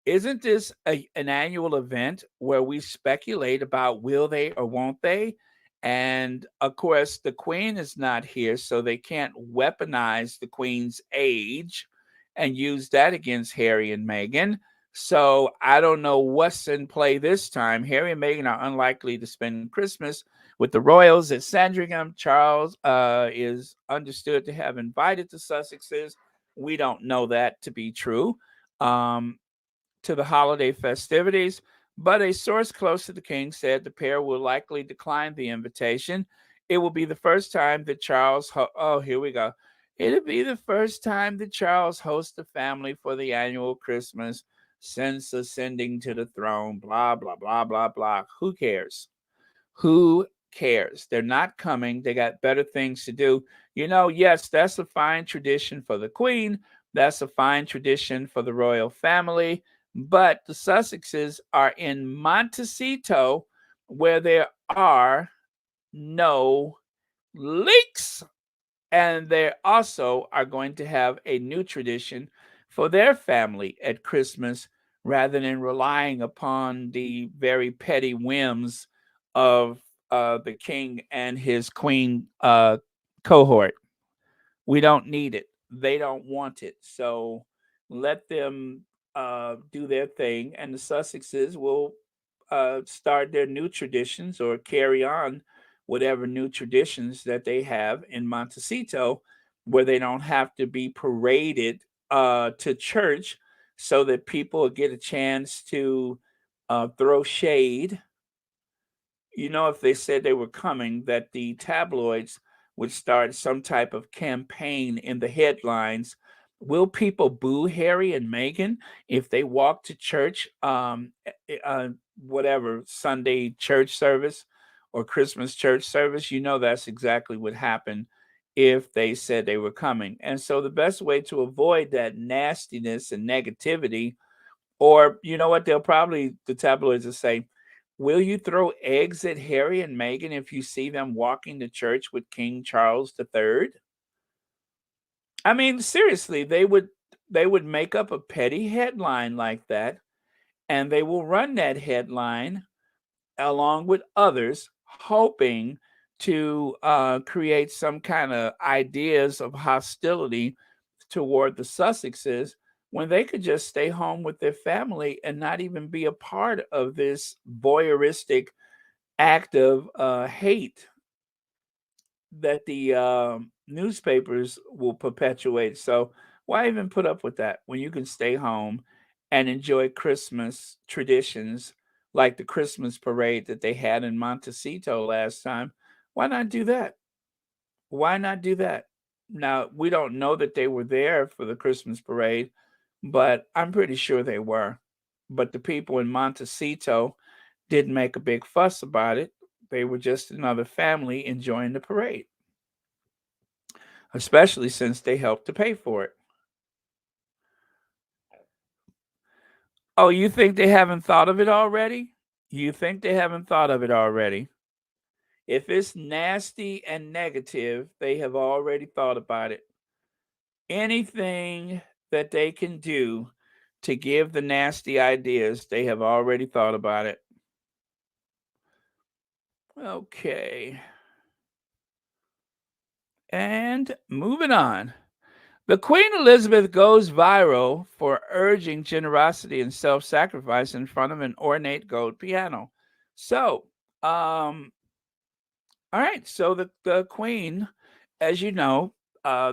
Isn't this an annual event where we speculate about will they or won't they? And of course, the Queen is not here, so they can't weaponize the Queen's age and use that against Harry and Meghan. So I don't know what's in play this time. Harry and Meghan are unlikely to spend Christmas with the royals at Sandringham. Charles is understood to have invited the Sussexes. We don't know that to be true. Um, to the holiday festivities, but a source close to the king said the pair will likely decline the invitation. It will be the first time that oh, here we go. It'll be the first time that Charles hosts the family for the annual Christmas since ascending to the throne. Blah, blah, blah, blah, blah. Who cares? Who cares? They're not coming. They got better things to do. Yes, that's a fine tradition for the Queen. That's a fine tradition for the royal family. But the Sussexes are in Montecito, where there are no leaks. And they also are going to have a new tradition for their family at Christmas rather than relying upon the very petty whims of the king and his queen cohort. We don't need it. They don't want it. So let them do their thing, and the Sussexes will start their new traditions or carry on whatever new traditions that they have in Montecito, where they don't have to be paraded to church so that people get a chance to throw shade. If they said they were coming, that the tabloids would start some type of campaign in the headlines. Will people boo Harry and Meghan if they walk to church, whatever, Sunday church service or Christmas church service? That's exactly what happened if they said they were coming. And so the best way to avoid that nastiness and negativity, or what the tabloids will say, will you throw eggs at Harry and Meghan if you see them walking to church with King Charles III? I mean, seriously, they would make up a petty headline like that, and they will run that headline along with others, hoping to create some kind of ideas of hostility toward the Sussexes when they could just stay home with their family and not even be a part of this voyeuristic act of hate that the newspapers will perpetuate. So why even put up with that when you can stay home and enjoy Christmas traditions like the Christmas parade that they had in Montecito last time? Why not do that? Why not do that? Now, we don't know that they were there for the Christmas parade, but I'm pretty sure they were. But the people in Montecito didn't make a big fuss about it. They were just another family enjoying the parade, especially since they helped to pay for it. Oh, you think they haven't thought of it already? You think they haven't thought of it already? If it's nasty and negative, they have already thought about it. Anything that they can do to give the nasty ideas, they have already thought about it. Okay. And moving on. The Queen Elizabeth goes viral for urging generosity and self sacrifice in front of an ornate gold piano. So, all right. So, the Queen, as you know,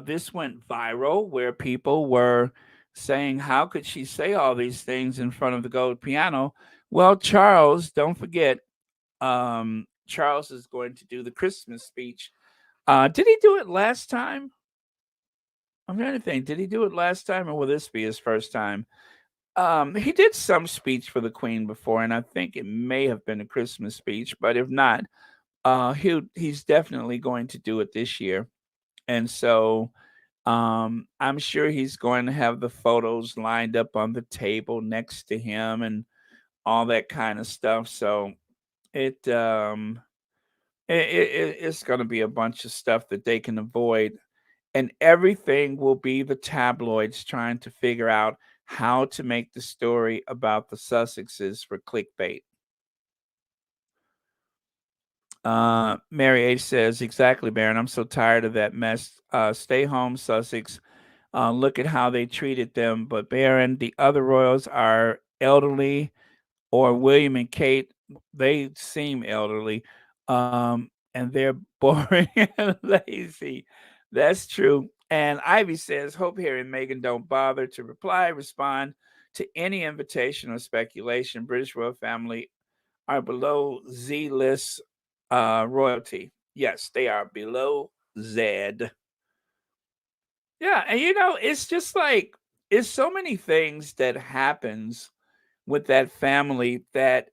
this went viral where people were saying, how could she say all these things in front of the gold piano? Well, Charles, don't forget, Charles is going to do the Christmas speech. Did he do it last time? I'm trying to think. Did he do it last time, or will this be his first time? He did some speech for the Queen before, and I think it may have been a Christmas speech. But if not, he's definitely going to do it this year. And so, I'm sure he's going to have the photos lined up on the table next to him and all that kind of stuff. So it it's going to be a bunch of stuff that they can avoid, and everything will be the tabloids trying to figure out how to make the story about the Sussexes for clickbait. Mary H says, exactly, Baron. I'm so tired of that mess. Stay home, Sussex. Look at how they treated them. But Baron, the other royals are elderly, or William and Kate, they seem elderly, and they're boring and lazy. That's true. And Ivy says, Hope Harry and Meghan don't bother to reply, respond to any invitation or speculation. British royal family are below Z list royalty. Yes, they are below Z. Yeah, and it's just like it's so many things that happens with that family that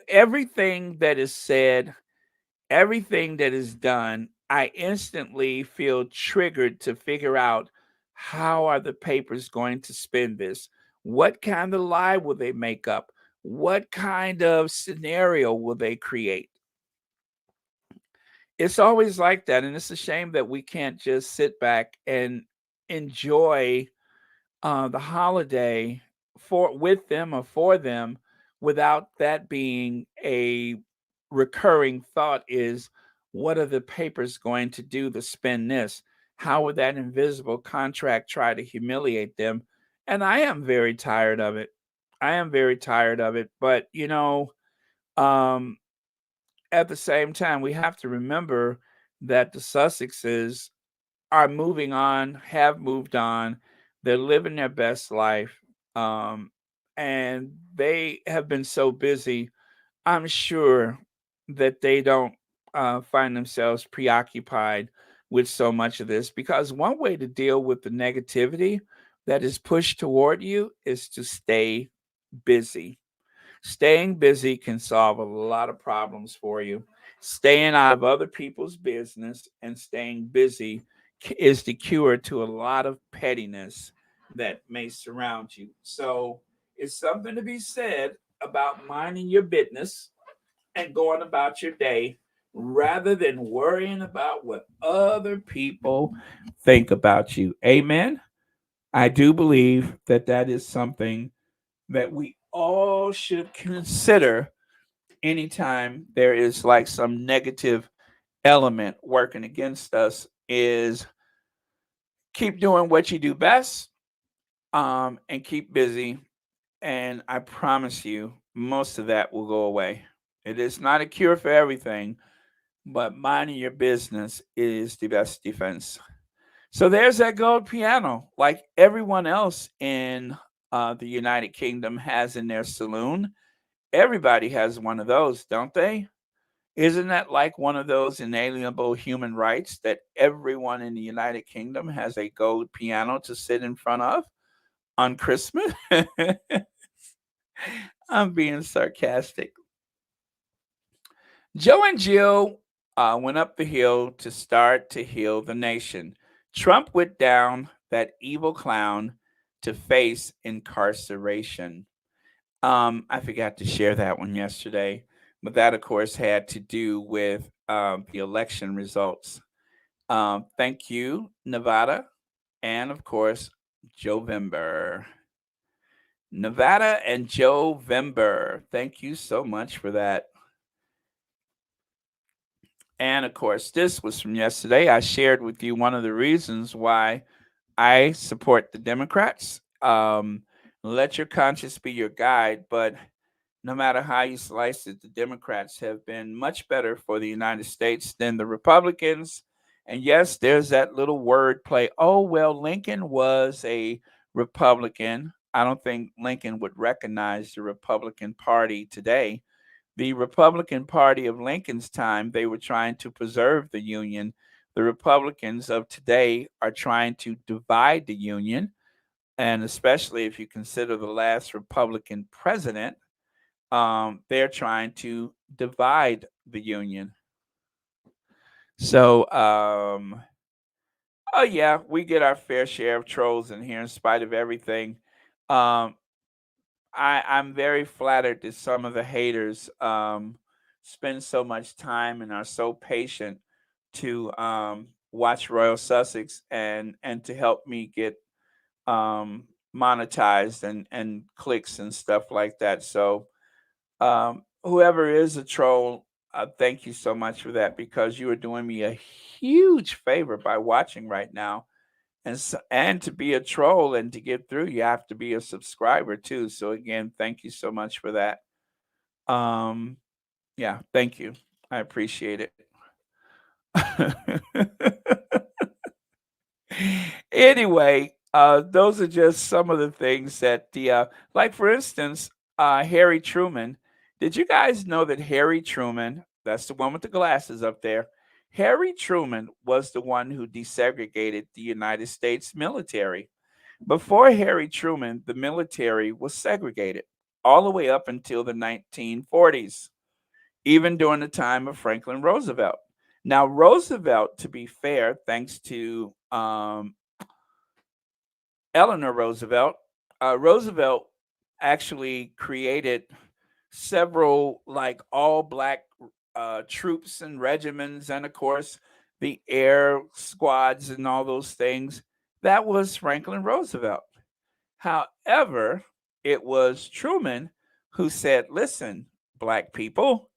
everything that is said, everything that is done, I instantly feel triggered to figure out how are the papers going to spin this? What kind of lie will they make up? What kind of scenario will they create? It's always like that, and it's a shame that we can't just sit back and enjoy the holiday for with them or for them without that being a recurring thought is what are the papers going to do to spin this? How would that invisible contract try to humiliate them? And I am very tired of it. I am very tired of it. But um, at the same time, we have to remember that the Sussexes are moving on, have moved on. They're living their best life. Um, and they have been so busy. I'm sure that they don't find themselves preoccupied with so much of this because one way to deal with the negativity that is pushed toward you is to stay busy. Staying busy can solve a lot of problems for you. Staying out of other people's business and staying busy is the cure to a lot of pettiness that may surround you. So, it's something to be said about minding your business and going about your day rather than worrying about what other people think about you. Amen. I do believe that that is something that we all should consider anytime there is like some negative element working against us is keep doing what you do best, and keep busy, and I promise you most of that will go away. It is not a cure for everything, but minding your business is the best defense. So there's that gold piano like everyone else in the United Kingdom has in their saloon. Everybody has one of those, don't they? Isn't that like one of those inalienable human rights that everyone in the United Kingdom has a gold piano to sit in front of on Christmas? I'm being sarcastic. Joe and Jill went up the hill to start to heal the nation. Trump went down that evil clown to face incarceration. I forgot to share that one yesterday, but that, of course, had to do with the election results. Thank you, Nevada, and of course, Jovember. Nevada and Jovember. Thank you so much for that. And of course, this was from yesterday. I shared with you one of the reasons why I support the Democrats. Let your conscience be your guide, but no matter how you slice it, the Democrats have been much better for the United States than the Republicans. And yes, there's that little word play. Oh, well, Lincoln was a Republican. I don't think Lincoln would recognize the Republican Party today. The Republican Party of Lincoln's time, they were trying to preserve the Union. The Republicans of today are trying to divide the Union. And especially if you consider the last Republican president, they're trying to divide the Union. So, oh yeah, we get our fair share of trolls in here in spite of everything. Um, I'm very flattered that some of the haters spend so much time and are so patient to watch Royal Sussex and to help me get monetized and clicks and stuff like that. So whoever is a troll, thank you so much for that because you are doing me a huge favor by watching right now And to be a troll and to get through, you have to be a subscriber too. So again, thank you so much for that. Um, yeah, thank you. I appreciate it. Anyway, those are just some of the things that like for instance, Harry Truman. Did you guys know that Harry Truman, that's the one with the glasses up there, Harry Truman was the one who desegregated the United States military. Before Harry Truman, the military was segregated all the way up until the 1940s, even during the time of Franklin Roosevelt. Now, Roosevelt, to be fair, thanks to Eleanor Roosevelt, Roosevelt actually created several like all black troops and regiments, and of course, the air squads and all those things. That was Franklin Roosevelt. However, it was Truman who said, listen, black people,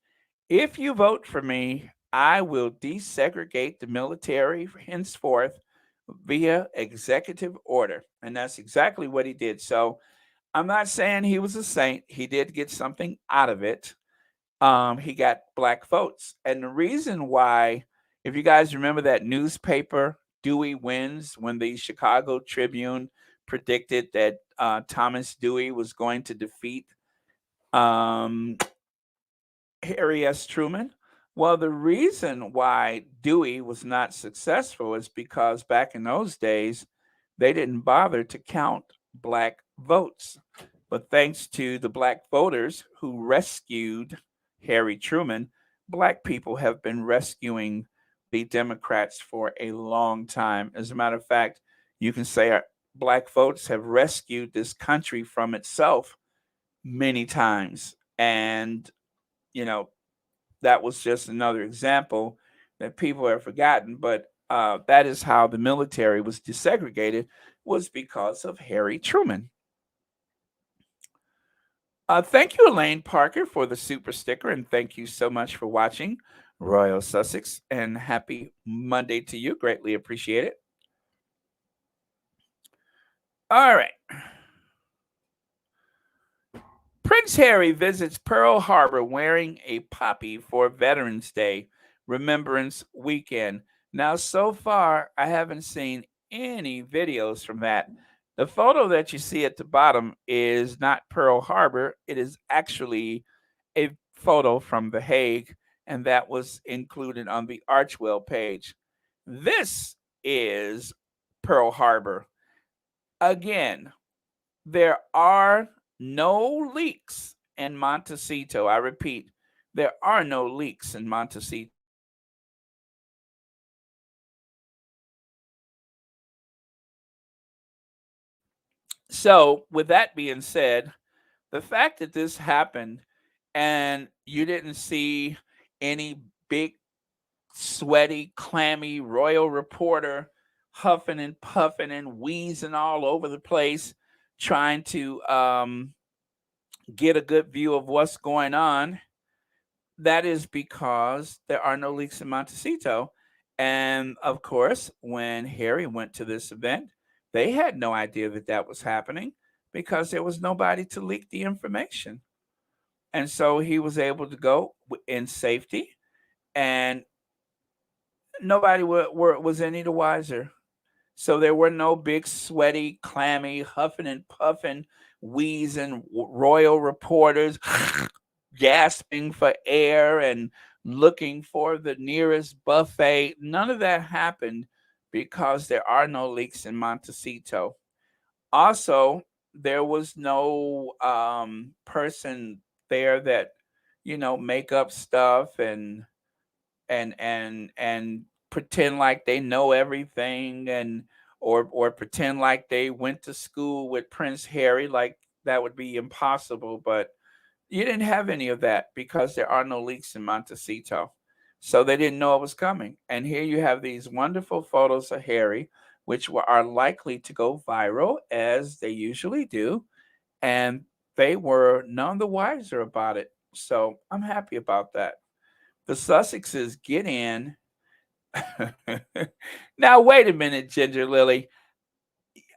if you vote for me, I will desegregate the military henceforth via executive order. And that's exactly what he did. So I'm not saying he was a saint. He did get something out of it. He got black votes. And the reason why, if you guys remember that newspaper, Dewey Wins, when the Chicago Tribune predicted that Thomas Dewey was going to defeat um, Harry S. Truman? Well, the reason why Dewey was not successful is because back in those days, they didn't bother to count black votes. But thanks to the black voters who rescued Harry Truman, black people have been rescuing the Democrats for a long time. As a matter of fact, you can say our black votes have rescued this country from itself many times. And, you know, that was just another example that people have forgotten. But that is how the military was desegregated, was because of Harry Truman. Thank you, Elaine Parker, for the super sticker, and thank you so much for watching Royal Sussex. And happy Monday to you. Greatly appreciate it. All right. Prince Harry visits Pearl Harbor wearing a poppy for Veterans Day Remembrance Weekend. Now, so far, I haven't seen any videos from that. The photo that you see at the bottom is not Pearl Harbor, it is actually a photo from The Hague, and that was included on the Archwell page. This is Pearl Harbor. Again, there are no leaks in Montecito. I repeat, there are no leaks in Montecito. So, with that being said, the fact that this happened and you didn't see any big, sweaty, clammy royal reporter huffing and puffing and wheezing all over the place trying to get a good view of what's going on, that is because there are no leaks in Montecito. And of course, when Harry went to this event, they had no idea that that was happening because there was nobody to leak the information. And so he was able to go in safety, and nobody was any the wiser. So there were no big, sweaty, clammy, huffing and puffing, wheezing royal reporters gasping for air and looking for the nearest buffet. None of that happened because there are no leaks in Montecito. Also, there was no person there that, make up stuff and pretend like they know everything, and or pretend like they went to school with Prince Harry. Like, that would be impossible. But you didn't have any of that because there are no leaks in Montecito. So they didn't know it was coming. And here you have these wonderful photos of Harry, which are likely to go viral as they usually do. And they were none the wiser about it. So I'm happy about that. The Sussexes get in. Now, wait a minute, Ginger Lily.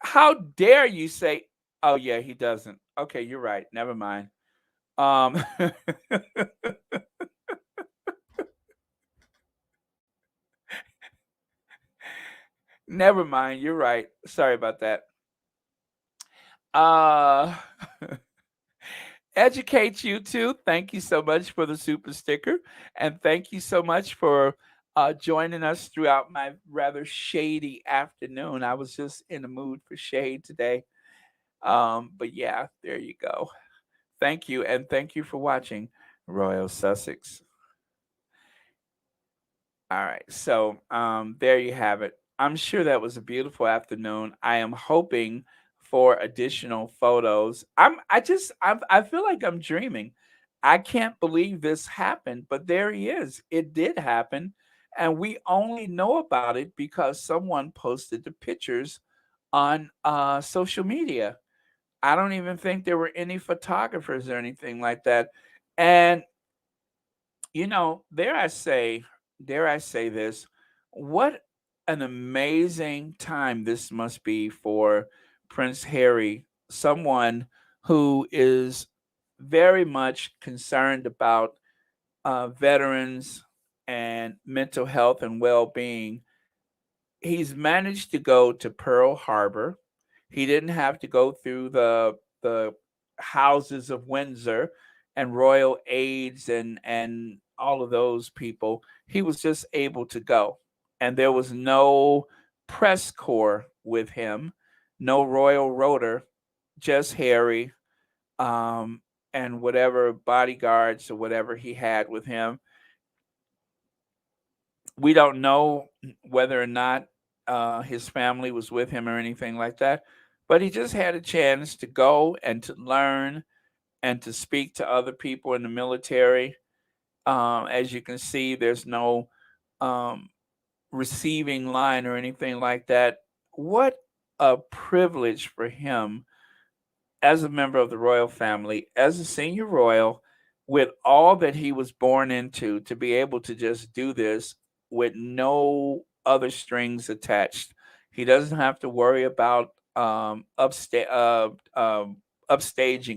How dare you say, "Oh yeah, he doesn't." Okay, you're right. Never mind. Um, never mind. You're right. Sorry about that. Uh, educate you too. Thank you so much for the super sticker, and thank you so much for joining us throughout my rather shady afternoon. I was just in the mood for shade today. But yeah, there you go. Thank you, and thank you for watching Royal Sussex. All right, so there you have it. I'm sure that was a beautiful afternoon. I am hoping for additional photos. I feel like I'm dreaming. I can't believe this happened, but there he is. It did happen, and we only know about it because someone posted the pictures on social media. I don't even think there were any photographers or anything like that. And dare I say this, what an amazing time this must be for Prince Harry, someone who is very much concerned about veterans and mental health and well-being. He's managed to go to Pearl Harbor. He didn't have to go through the houses of Windsor and royal aides and all of those people. He was just able to go. And there was no press corps with him, no royal rotor, just Harry, um, and whatever bodyguards or whatever he had with him. We don't know whether or not his family was with him or anything like that, but he just had a chance to go and to learn and to speak to other people in the military. As you can see, there's no um, receiving line or anything like that. What a privilege for him as a member of the royal family, as a senior royal, with all that he was born into, to be able to just do this with no other strings attached. He doesn't have to worry about upstaging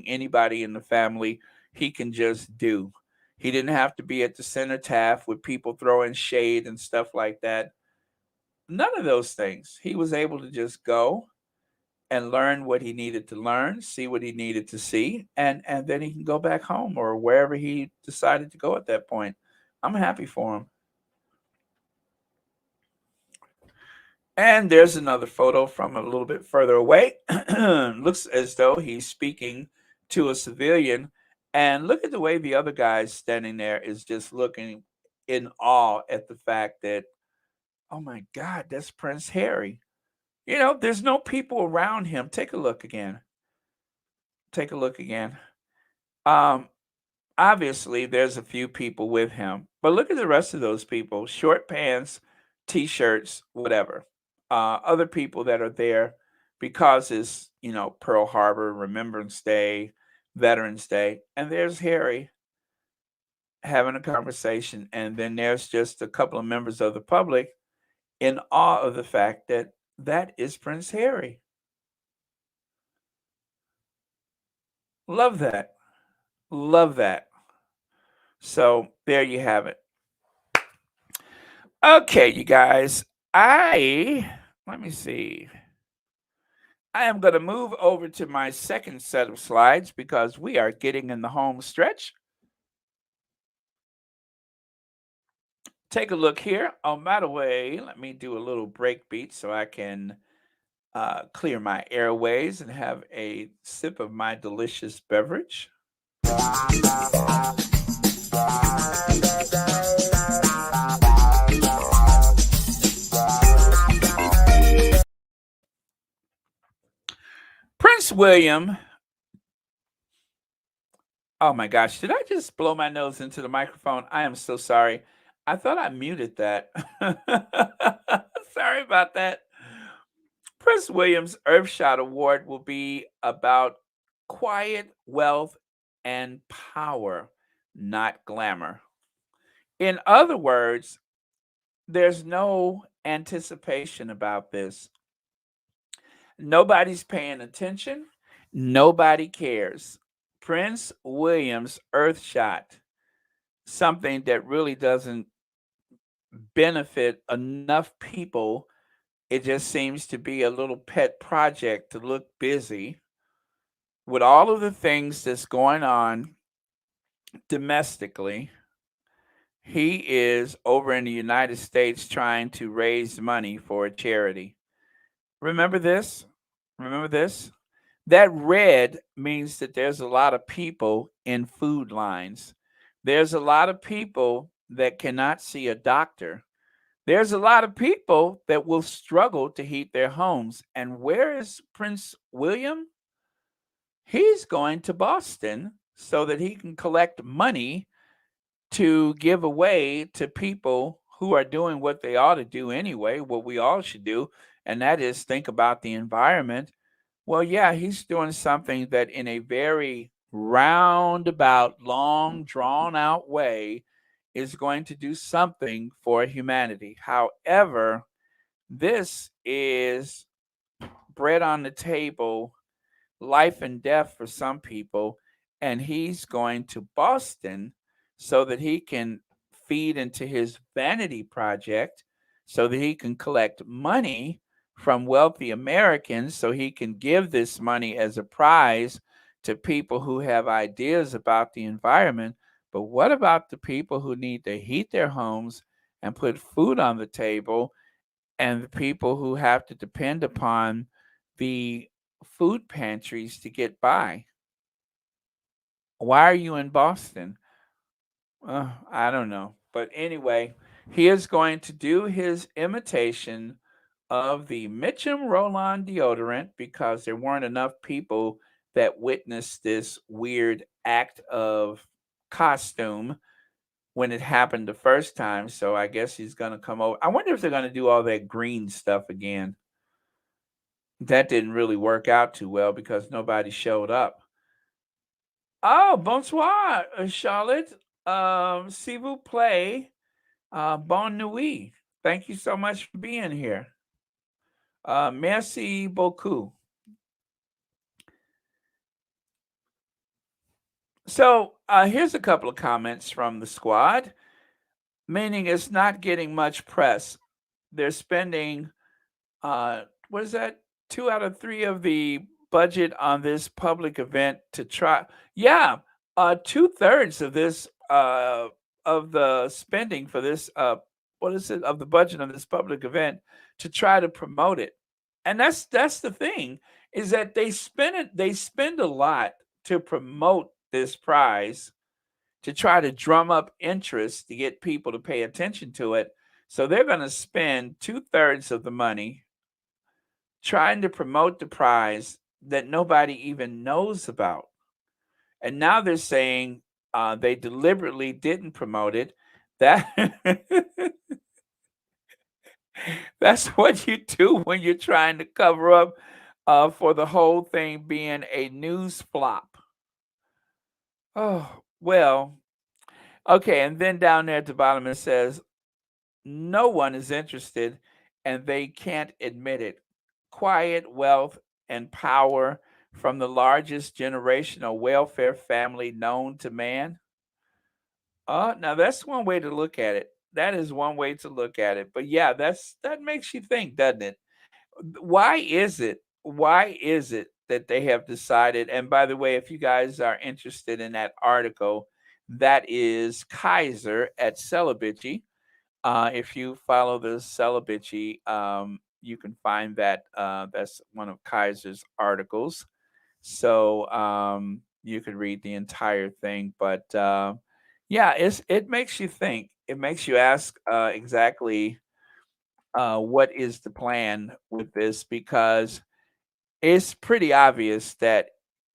anybody in the family. He can just do. He didn't have to be at the cenotaph with people throwing shade and stuff like that. None of those things. He was able to just go and learn what he needed to learn, see what he needed to see, and then he can go back home or wherever he decided to go at that point. I'm happy for him. And there's another photo from a little bit further away. Looks as though he's speaking to a civilian. And look at the way the other guy standing there is just looking in awe at the fact that, oh my God, that's Prince Harry. There's no people around him. Take a look again. Take a look again. Um, Obviously there's a few people with him, but look at the rest of those people: short pants, t-shirts, whatever. Other people that are there because it's Pearl Harbor, Remembrance Day, Veterans Day, and there's Harry having a conversation, and then there's just a couple of members of the public in awe of the fact that that is Prince Harry. Love that. Love that. So there you have it. Okay, you guys. Let me see. I am going to move over to my second set of slides because we are getting in the home stretch. Take a look here. Oh, by the way, let me do a little break beat so I can clear my airways and have a sip of my delicious beverage. Prince William. Oh my gosh, did I just blow my nose into the microphone? I am so sorry. I thought I muted that. Sorry about that. Prince William's Earthshot Award will be about quiet wealth and power, not glamour. In other words, there's no anticipation about this. Nobody's paying attention. Nobody cares. Prince William's Earthshot, something that really doesn't benefit enough people. It just seems to be a little pet project to look busy with all of the things that's going on domestically. He is over in the United States trying to raise money for a charity. Remember this? Remember this? That red means that there's a lot of people in food lines. There's a lot of people that cannot see a doctor. There's a lot of people that will struggle to heat their homes. And where is Prince William? He's going to Boston so that he can collect money to give away to people who are doing what they ought to do anyway, what we all should do, and that is think about the environment. Well, yeah, he's doing something that in a very roundabout, long, drawn out way is going to do something for humanity. However, this is bread on the table, life and death for some people, and he's going to Boston so that he can feed into his vanity project, so that he can collect money from wealthy Americans, so he can give this money as a prize to people who have ideas about the environment. But what about the people who need to heat their homes and put food on the table, and the people who have to depend upon the food pantries to get by? Why are you in Boston? I don't know. But anyway, he is going to do his imitation of the Mitchum roll-on deodorant because there weren't enough people that witnessed this weird act of costume when it happened the first time. So I guess he's going to come over. I wonder if they're going to do all that green stuff again. That didn't really work out too well because nobody showed up. Oh, bonsoir, Charlotte. S'il vous plaît. Bonne nuit. Thank you so much for being here. Merci beaucoup. So here's a couple of comments from the squad, meaning it's not getting much press. They're spending what is that? 2 out of 3 of the budget on this public event to try. Yeah, 2/3 of this of the spending for this what is it of the budget of this public event to try to promote it. And that's the thing is that they spend a lot to promote this prize to try to drum up interest to get people to pay attention to it. So they're going to spend 2/3 of the money trying to promote the prize that nobody even knows about. And now they're saying they deliberately didn't promote it. That that's what you do when you're trying to cover up for the whole thing being a news flop. Oh well, okay. And then down there at the bottom it says no one is interested, and they can't admit it. Quiet wealth and power from the largest generational welfare family known to man. Now that's one way to look at it. That is one way to look at it. But yeah, that makes you think, doesn't it? Why is it? Why is it that they have decided? And by the way, if you guys are interested in that article, that is Kaiser at Celibacy. If you follow the Celibacy, you can find that that's one of Kaiser's articles. So you could read the entire thing. But yeah, it makes you think. It makes you ask exactly what is the plan with this because it's pretty obvious that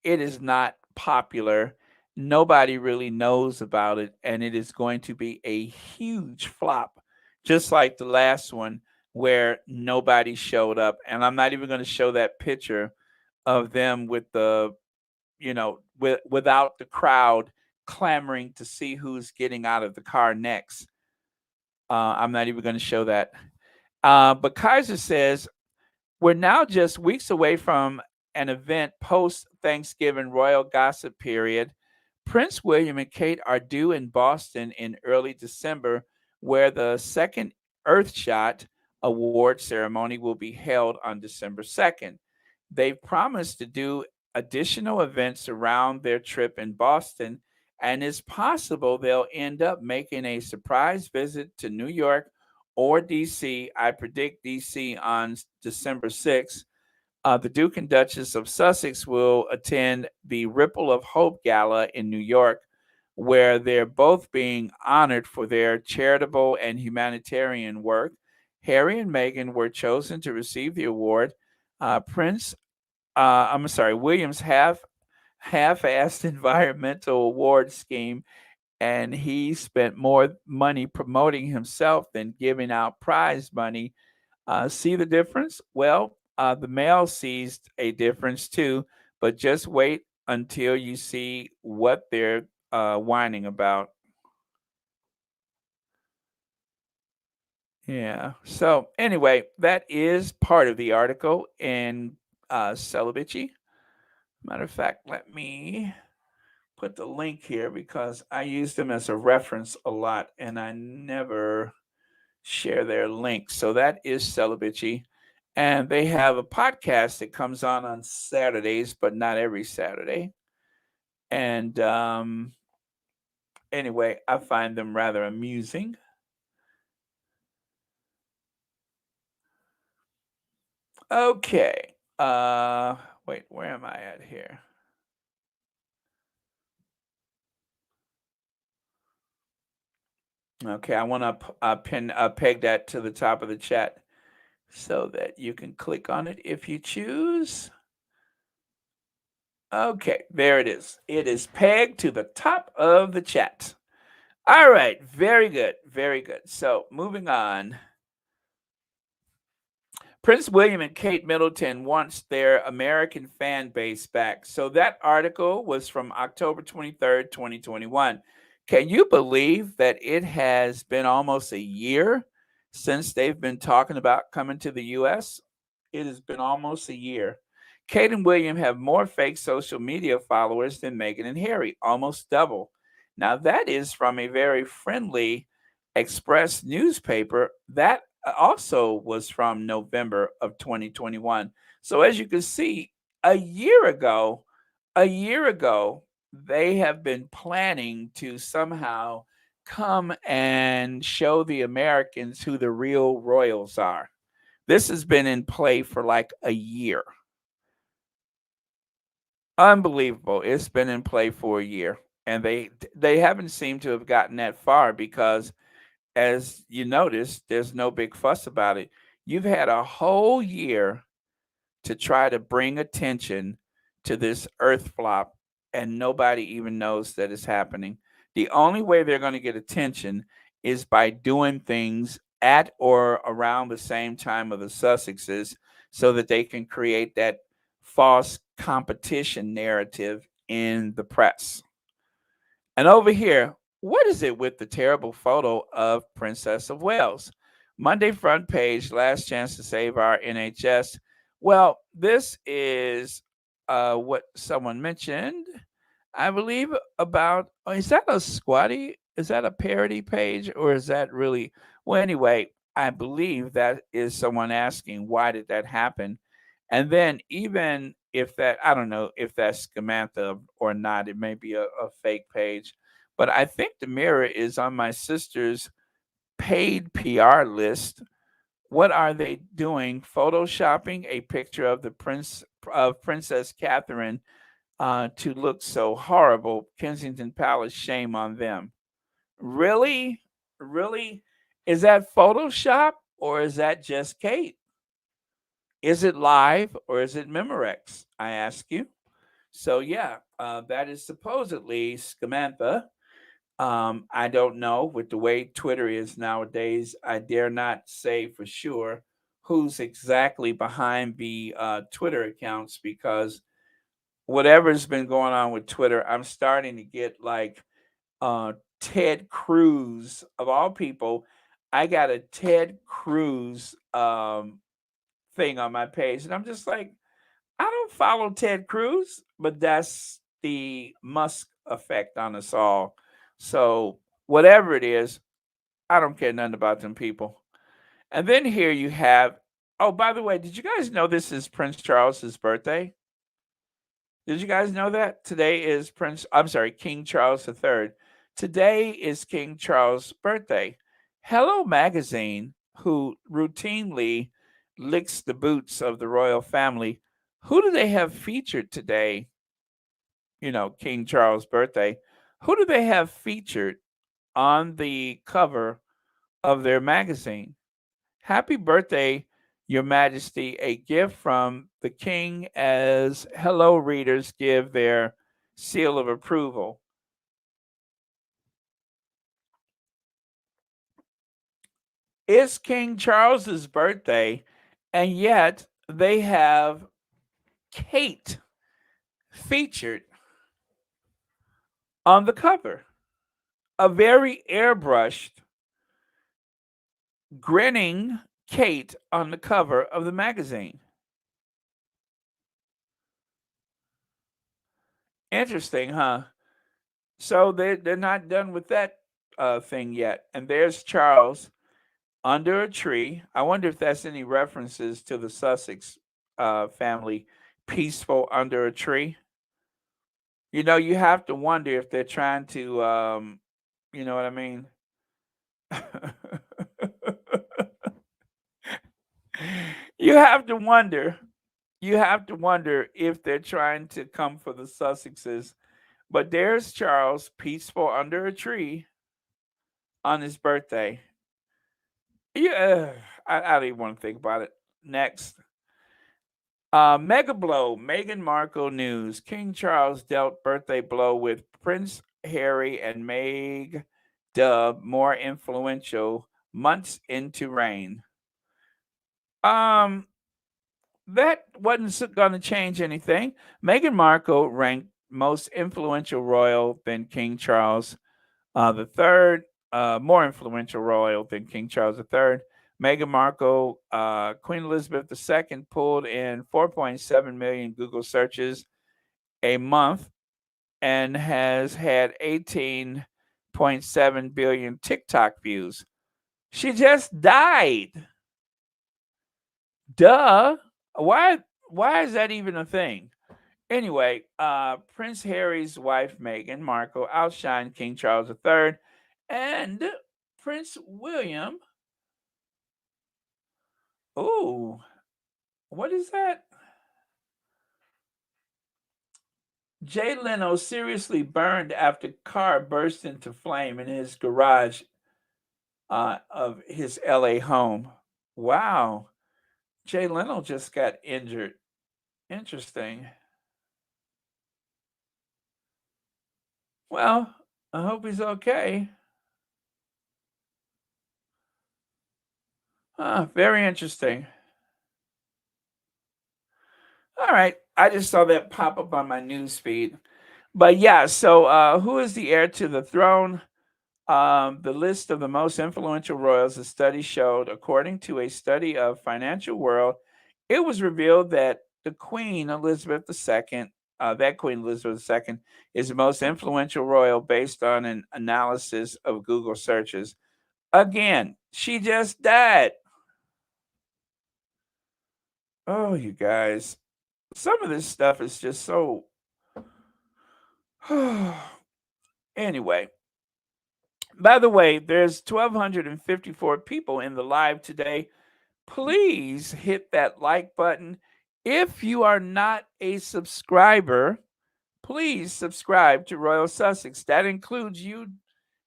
it is not popular. Nobody really knows about it, and it is going to be a huge flop, just like the last one where nobody showed up. And I'm not even going to show that picture of them with the, without the crowd clamoring to see who's getting out of the car next. I'm not even going to show that. But Kaiser says We're now just weeks away from an event post Thanksgiving royal gossip period. Prince William and Kate are due in Boston in early December, where the second Earthshot Award ceremony will be held on December 2nd. They've promised to do additional events around their trip in Boston, and it's possible they'll end up making a surprise visit to New York or DC. I predict DC on December 6th. The Duke and Duchess of Sussex will attend the Ripple of Hope Gala in New York, where they're both being honored for their charitable and humanitarian work. Harry and Meghan were chosen to receive the award. Prince, I'm sorry, Williams half-assed environmental award scheme, and he spent more money promoting himself than giving out prize money. See the difference? Well, the male sees a difference too, but just wait until you see what they're whining about. Yeah. So, anyway, that is part of the article in Celibacy. Matter of fact, let me put the link here because I use them as a reference a lot and I never share their link. So that is Celibacy. And they have a podcast that comes on Saturdays, but not every Saturday. And anyway, I find them rather amusing. Okay. Wait, where am I at here? Okay, I want to peg that to the top of the chat so that you can click on it if you choose. Okay, there it is. It is pegged to the top of the chat. All right, very good, very good. So moving on. Prince William and Kate Middleton wants their American fan base back. So that article was from October 23rd, 2021. Can you believe that it has been almost a year since they've been talking about coming to the US? It has been almost a year. Kate and William have more fake social media followers than Meghan and Harry, almost double. Now, that is from a very friendly Express newspaper. That also was from November of 2021. So as you can see, a year ago, they have been planning to somehow come and show the Americans who the real royals are. This has been in play for like a year. Unbelievable. It's been in play for a year. And they haven't seemed to have gotten that far because as you notice, there's no big fuss about it. You've had a whole year to try to bring attention to this earth flop, and nobody even knows that it's happening. The only way they're going to get attention is by doing things at or around the same time of the Sussexes so that they can create that false competition narrative in the press. And over here, what is it with the terrible photo of Princess of Wales? Monday front page, last chance to save our NHS. Well, this is what someone mentioned, I believe, about. Oh, is that a squatty? Is that a parody page? Or is that really. Well, anyway, I believe that is someone asking, why did that happen? And then, even if that, I don't know if that's Scamantha or not, it may be a fake page. But I think the mirror is on my sister's paid PR list. What are they doing? Photoshopping a picture of the prince of Princess Catherine to look so horrible. Kensington Palace, shame on them. Really? Really? Is that Photoshop or is that just Kate? Is it live or is it Memorex? I ask you. So yeah, that is supposedly Scamantha. I don't know. With the way Twitter is nowadays, I dare not say for sure who's exactly behind the Twitter accounts because whatever's been going on with Twitter, I'm starting to get like Ted Cruz of all people. I got a Ted Cruz thing on my page, and I'm just like, I don't follow Ted Cruz, but that's the Musk effect on us all. So whatever it is, I don't care nothing about them people. And then here you have, oh, by the way, did you guys know this is Prince Charles's birthday? Did you guys know that? Today is King Charles III. Today is King Charles' birthday. Hello Magazine, who routinely licks the boots of the royal family, who do they have featured today? King Charles' birthday. Who do they have featured on the cover of their magazine? Happy birthday, Your Majesty, a gift from the King, as hello readers give their seal of approval. It's King Charles's birthday, and yet they have Kate featured on the cover. A very airbrushed, grinning Kate on the cover of the magazine. Interesting, huh? So they're not done with that thing yet. And there's Charles under a tree. I wonder if that's any references to the Sussex family, peaceful under a tree. You have to wonder if they're trying to, you know what I mean? you have to wonder. You have to wonder if they're trying to come for the Sussexes. But there's Charles, peaceful under a tree on his birthday. Yeah, I don't even want to think about it. Next. Mega blow, Meghan Markle news. King Charles dealt birthday blow with Prince Harry and Meg, dubbed more influential months into reign. Um, that wasn't going to change anything. Meghan Markle ranked most influential royal than King Charles the third, more influential royal than King Charles III. Meghan Markle, Queen Elizabeth II pulled in 4.7 million Google searches a month and has had 18.7 billion TikTok views. She just died. Duh. Why is that even a thing? Anyway, Prince Harry's wife Meghan Markle outshined King Charles III, and Prince William. Oh, what is that? Jay Leno seriously burned after car burst into flame in his garage of his LA home. Wow. Jay Leno just got injured. Interesting. Well, I hope he's okay. Very interesting. All right. I just saw that pop up on my news feed. But yeah, so who is the heir to the throne? The list of the most influential royals, the study showed, according to a study of Financial World, it was revealed that the Queen Elizabeth II, that Queen Elizabeth II, is the most influential royal based on an analysis of Google searches. Again, she just died. Oh, you guys. Some of this stuff is just so. Anyway, by the way, there's 1,254 people in the live today. Please hit that like button. If you are not a subscriber, please subscribe to Royal Sussex. That includes you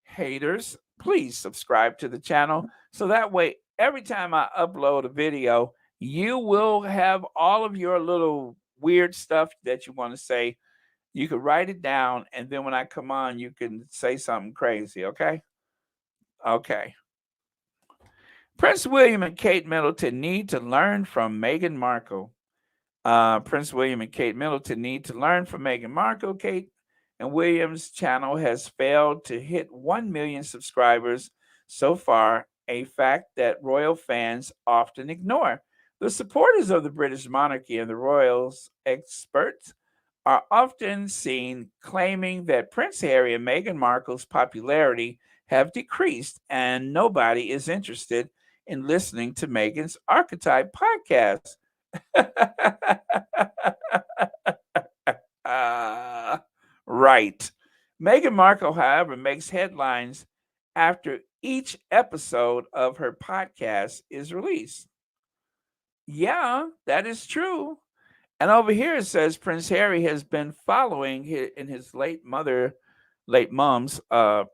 haters. Please subscribe to the channel so that way every time I upload a video, you will have all of your little weird stuff that you want to say. You can write it down, and then when I come on, you can say something crazy, okay? Okay. Prince William and Kate Middleton need to learn from Meghan Markle. Prince William and Kate Middleton need to learn from Meghan Markle. Kate and William's channel has failed to hit 1 million subscribers so far, a fact that royal fans often ignore. The supporters of the British monarchy and the royals experts are often seen claiming that Prince Harry and Meghan Markle's popularity have decreased and nobody is interested in listening to Meghan's Archetype podcast. Uh, right. Meghan Markle, however, makes headlines after each episode of her podcast is released. Yeah, that is true. And over here it says Prince Harry has been following in his late mom's,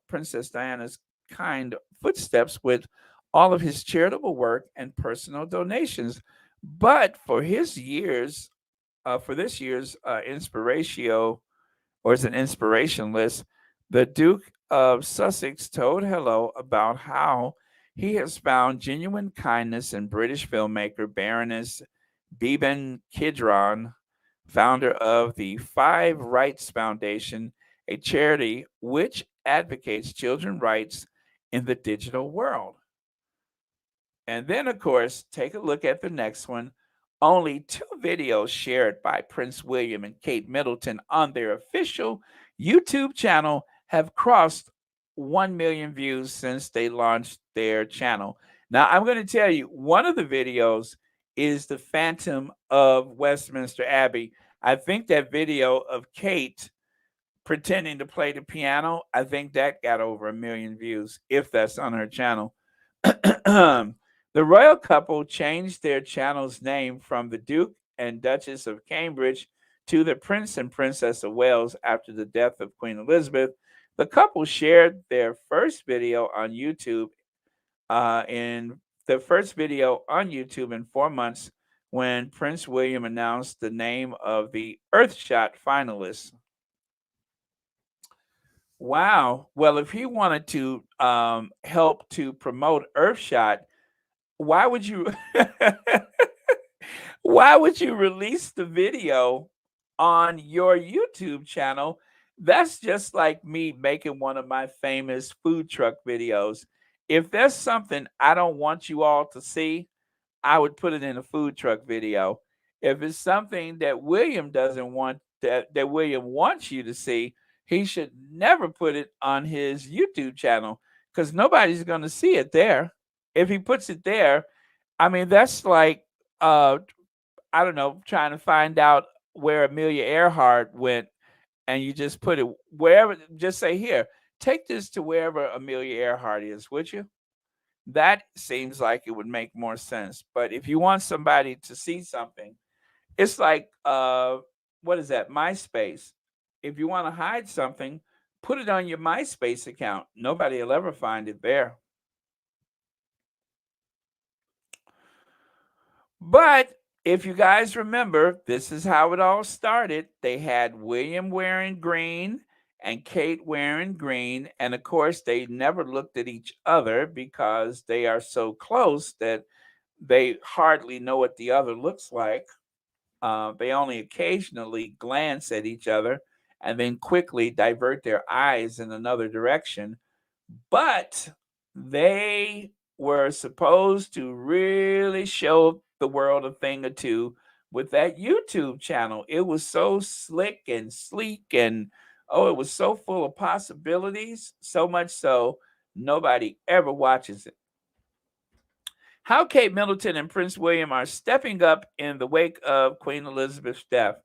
Princess Diana's kind footsteps with all of his charitable work and personal donations. But for this year's inspiratio, or as an inspiration list, the Duke of Sussex told Hello about how he has found genuine kindness in British filmmaker Baroness Beeban Kidron, founder of the Five Rights Foundation, a charity which advocates children's rights in the digital world. And then, of course, take a look at the next one. Only two videos shared by Prince William and Kate Middleton on their official YouTube channel have crossed 1 million views since they launched their channel. Now, I'm going to tell you, one of the videos is The Phantom of Westminster Abbey. I think that video of Kate pretending to play the piano, I think that got over 1 million views, if that's on her channel. The royal couple changed their channel's name from the Duke and Duchess of Cambridge to the Prince and Princess of Wales after the death of Queen Elizabeth. The couple shared their first video on YouTube in 4 months when Prince William announced the name of the Earthshot finalists. Wow. Well, if he wanted to help to promote Earthshot, why would you why would you release the video on your YouTube channel? That's just like me making one of my famous food truck videos. If there's something I don't want you all to see, I would put it in a food truck video. If it's something that William doesn't want that William wants you to see, he should never put it on his YouTube channel because nobody's going to see it there. If he puts it there, I mean that's like I don't know, trying to find out where Amelia Earhart went and you just put it wherever, just say here, take this to wherever Amelia Earhart is, would you? That seems like it would make more sense. But if you want somebody to see something, it's like what is that? MySpace. If you want to hide something, put it on your MySpace account. Nobody will ever find it there. But if you guys remember, this is how it all started. They had William wearing green and Kate wearing green. And of course, they never looked at each other because they are so close that they hardly know what the other looks like. They only occasionally glance at each other and then quickly divert their eyes in another direction. But they were supposed to really show the world a thing or two with that YouTube channel. It was so slick and sleek and oh, it was so full of possibilities, so much so nobody ever watches it. How Kate Middleton and Prince William are stepping up in the wake of Queen Elizabeth's death.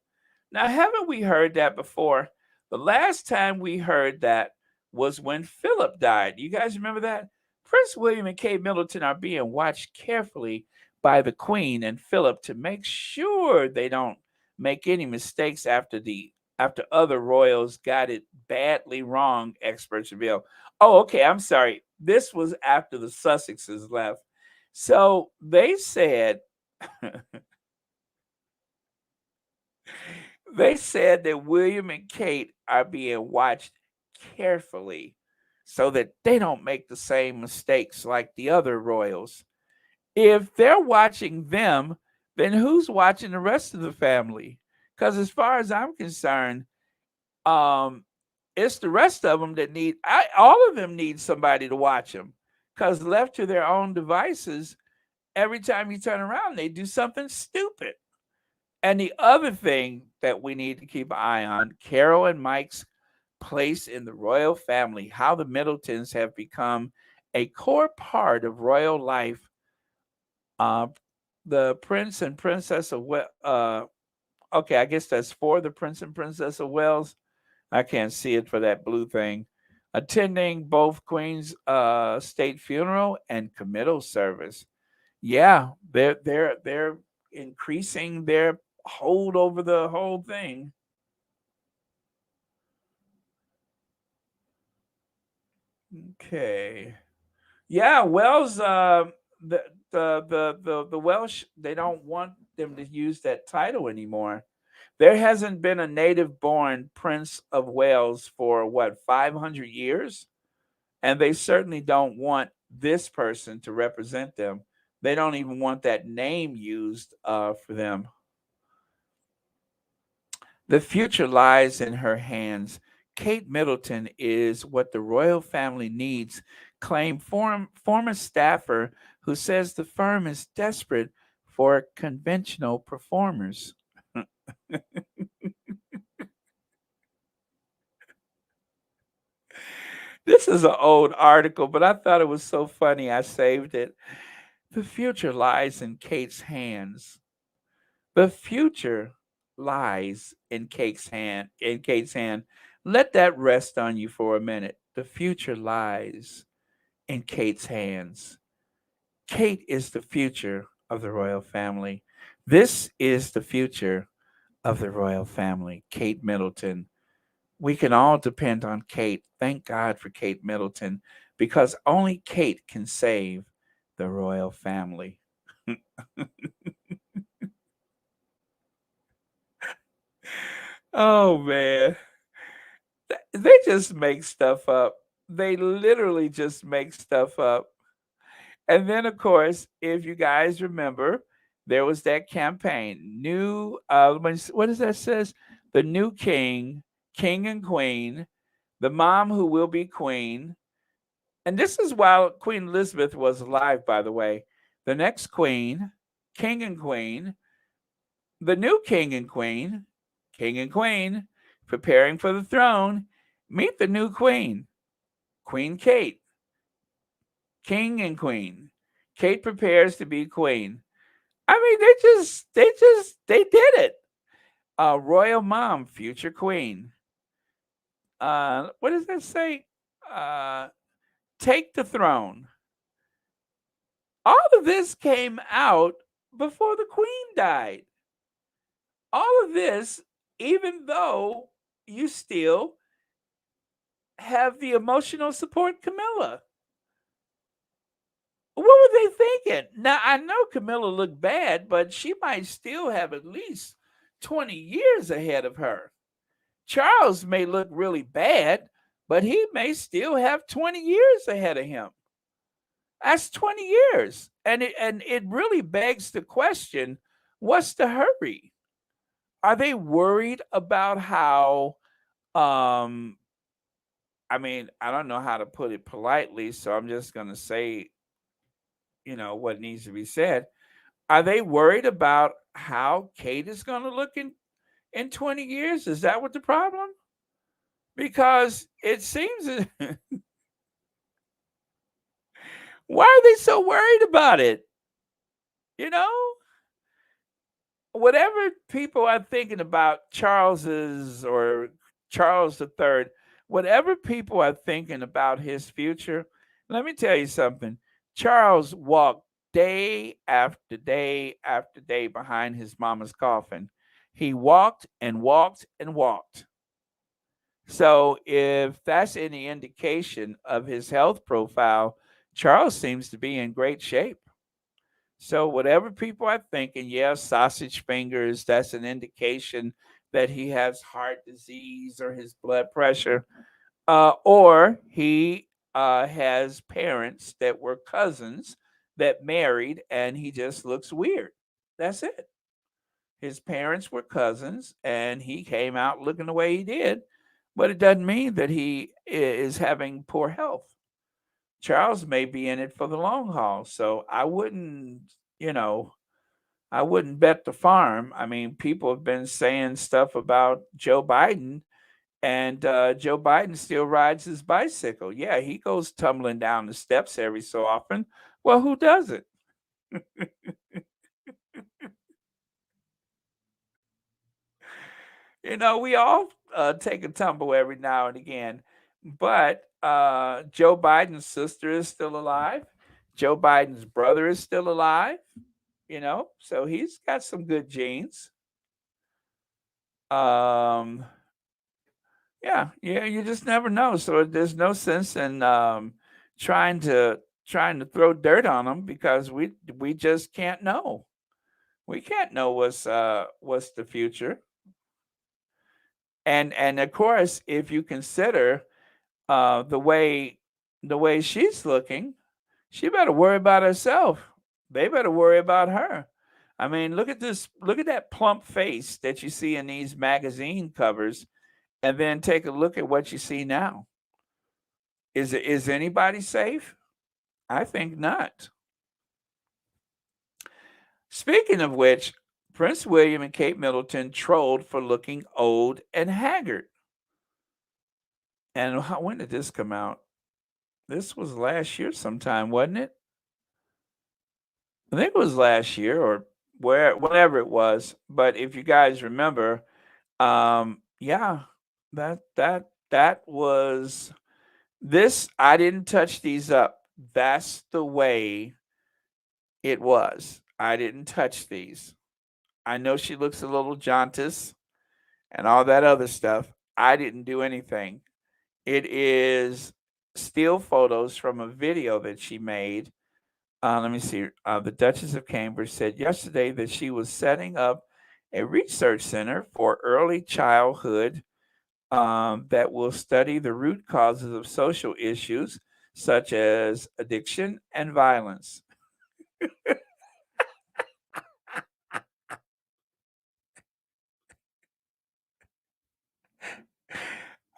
Now, haven't we heard that before? The last time we heard that was when Philip died. You guys remember that? Prince William and Kate Middleton are being watched carefully by the Queen and Philip to make sure they don't make any mistakes after other royals got it badly wrong, experts reveal. Oh, okay, I'm sorry. This was after the Sussexes left. So they said they said that William and Kate are being watched carefully so that they don't make the same mistakes like the other royals. If they're watching them, then who's watching the rest of the family? Because as far as I'm concerned, um, it's the rest of them that all of them need somebody to watch them. Because left to their own devices, Every time you turn around, they do something stupid. And the other thing that we need to keep an eye on, Carol and Mike's place in the royal family, how the Middletons have become a core part of royal life. Uh, the Prince and Princess of okay, I guess that's for the Prince and Princess of Wales. I can't see it for that blue thing. Attending both Queen's state funeral and committal service. Yeah, they're increasing their hold over the whole thing. Okay. Yeah, Welsh. The Welsh, they don't want them to use that title anymore. There hasn't been a native-born Prince of Wales for what, 500 years, and they certainly don't want this person to represent them. They don't even want that name used for them. The future lies in her hands. Kate Middleton is what the royal family needs, claimed former staffer who says the firm is desperate for conventional performers. This is an old article, but I thought it was so funny I saved it. The future lies in Kate's hands. The future lies in Kate's hand. Let that rest on you for a minute. The future lies in Kate's hands. Kate is the future of the royal family. This is the future of the royal family. Kate Middleton. We can all depend on Kate. Thank God for Kate Middleton because only Kate can save the royal family. Oh man. They just make stuff up. They literally just make stuff up. And then, of course, if you guys remember, there was that campaign. What does that says? The new king, king and queen, the mom who will be queen. And this is while Queen Elizabeth was alive, by the way. The next queen, king and queen, the new king and queen, preparing for the throne. Meet the new queen, Queen Kate, king and queen. Kate prepares to be queen. I mean, they did it. Royal mom, future queen. What does that say? Uh, take the throne. All of this came out before the queen died. All of this, even though you still have the emotional support Camilla. What were they thinking? Now I know Camilla looked bad, but she might still have at least 20 years ahead of her. Charles may look really bad, but he may still have 20 years ahead of him. That's 20 years. And it really begs the question, what's the hurry? Are they worried about how um I mean, I don't know how to put it politely, so I'm just going to say, what needs to be said. Are they worried about how Kate is going to look in 20 years? Is that what the problem? Because it seems why are they so worried about it? You know, whatever people are thinking about Charles's or Charles III, whatever people are thinking about his future, let me tell you something. Charles walked day after day after day behind his mama's coffin. He walked and walked and walked. So, if that's any indication of his health profile, Charles seems to be in great shape. So, whatever people are thinking, yeah, sausage fingers, that's an indication that he has heart disease or his blood pressure, or he has parents that were cousins that married and he just looks weird. That's it. His parents were cousins and he came out looking the way he did, but it doesn't mean that he is having poor health. Charles may be in it for the long haul. So I wouldn't you know, I wouldn't bet the farm. I mean, people have been saying stuff about Joe Biden, and Joe Biden still rides his bicycle. Yeah, he goes tumbling down the steps every so often. Well, who doesn't? We all take a tumble every now and again. But Joe Biden's sister is still alive. Joe Biden's brother is still alive. So he's got some good genes. Um, yeah, yeah, you just never know. So there's no sense in trying to trying to throw dirt on them because we just can't know. We can't know what's the future. And of course, if you consider uh, the way the way she's looking, she better worry about herself. They better worry about her. I mean, look at this. Look at that plump face that you see in these magazine covers, and then take a look at what you see now. Is anybody safe? I think not. Speaking of which, Prince William and Kate Middleton trolled for looking old and haggard. And when did this come out? This was last year sometime, wasn't it? I think it was last year or whenever it was. But if you guys remember, yeah, that was this. I didn't touch these up. That's the way it was. I didn't touch these. I know she looks a little jauntus and all that other stuff. I didn't do anything. It is still photos from a video that she made. Let me see. The Duchess of Cambridge said yesterday that she was setting up a research center for early childhood that will study the root causes of social issues such as addiction and violence.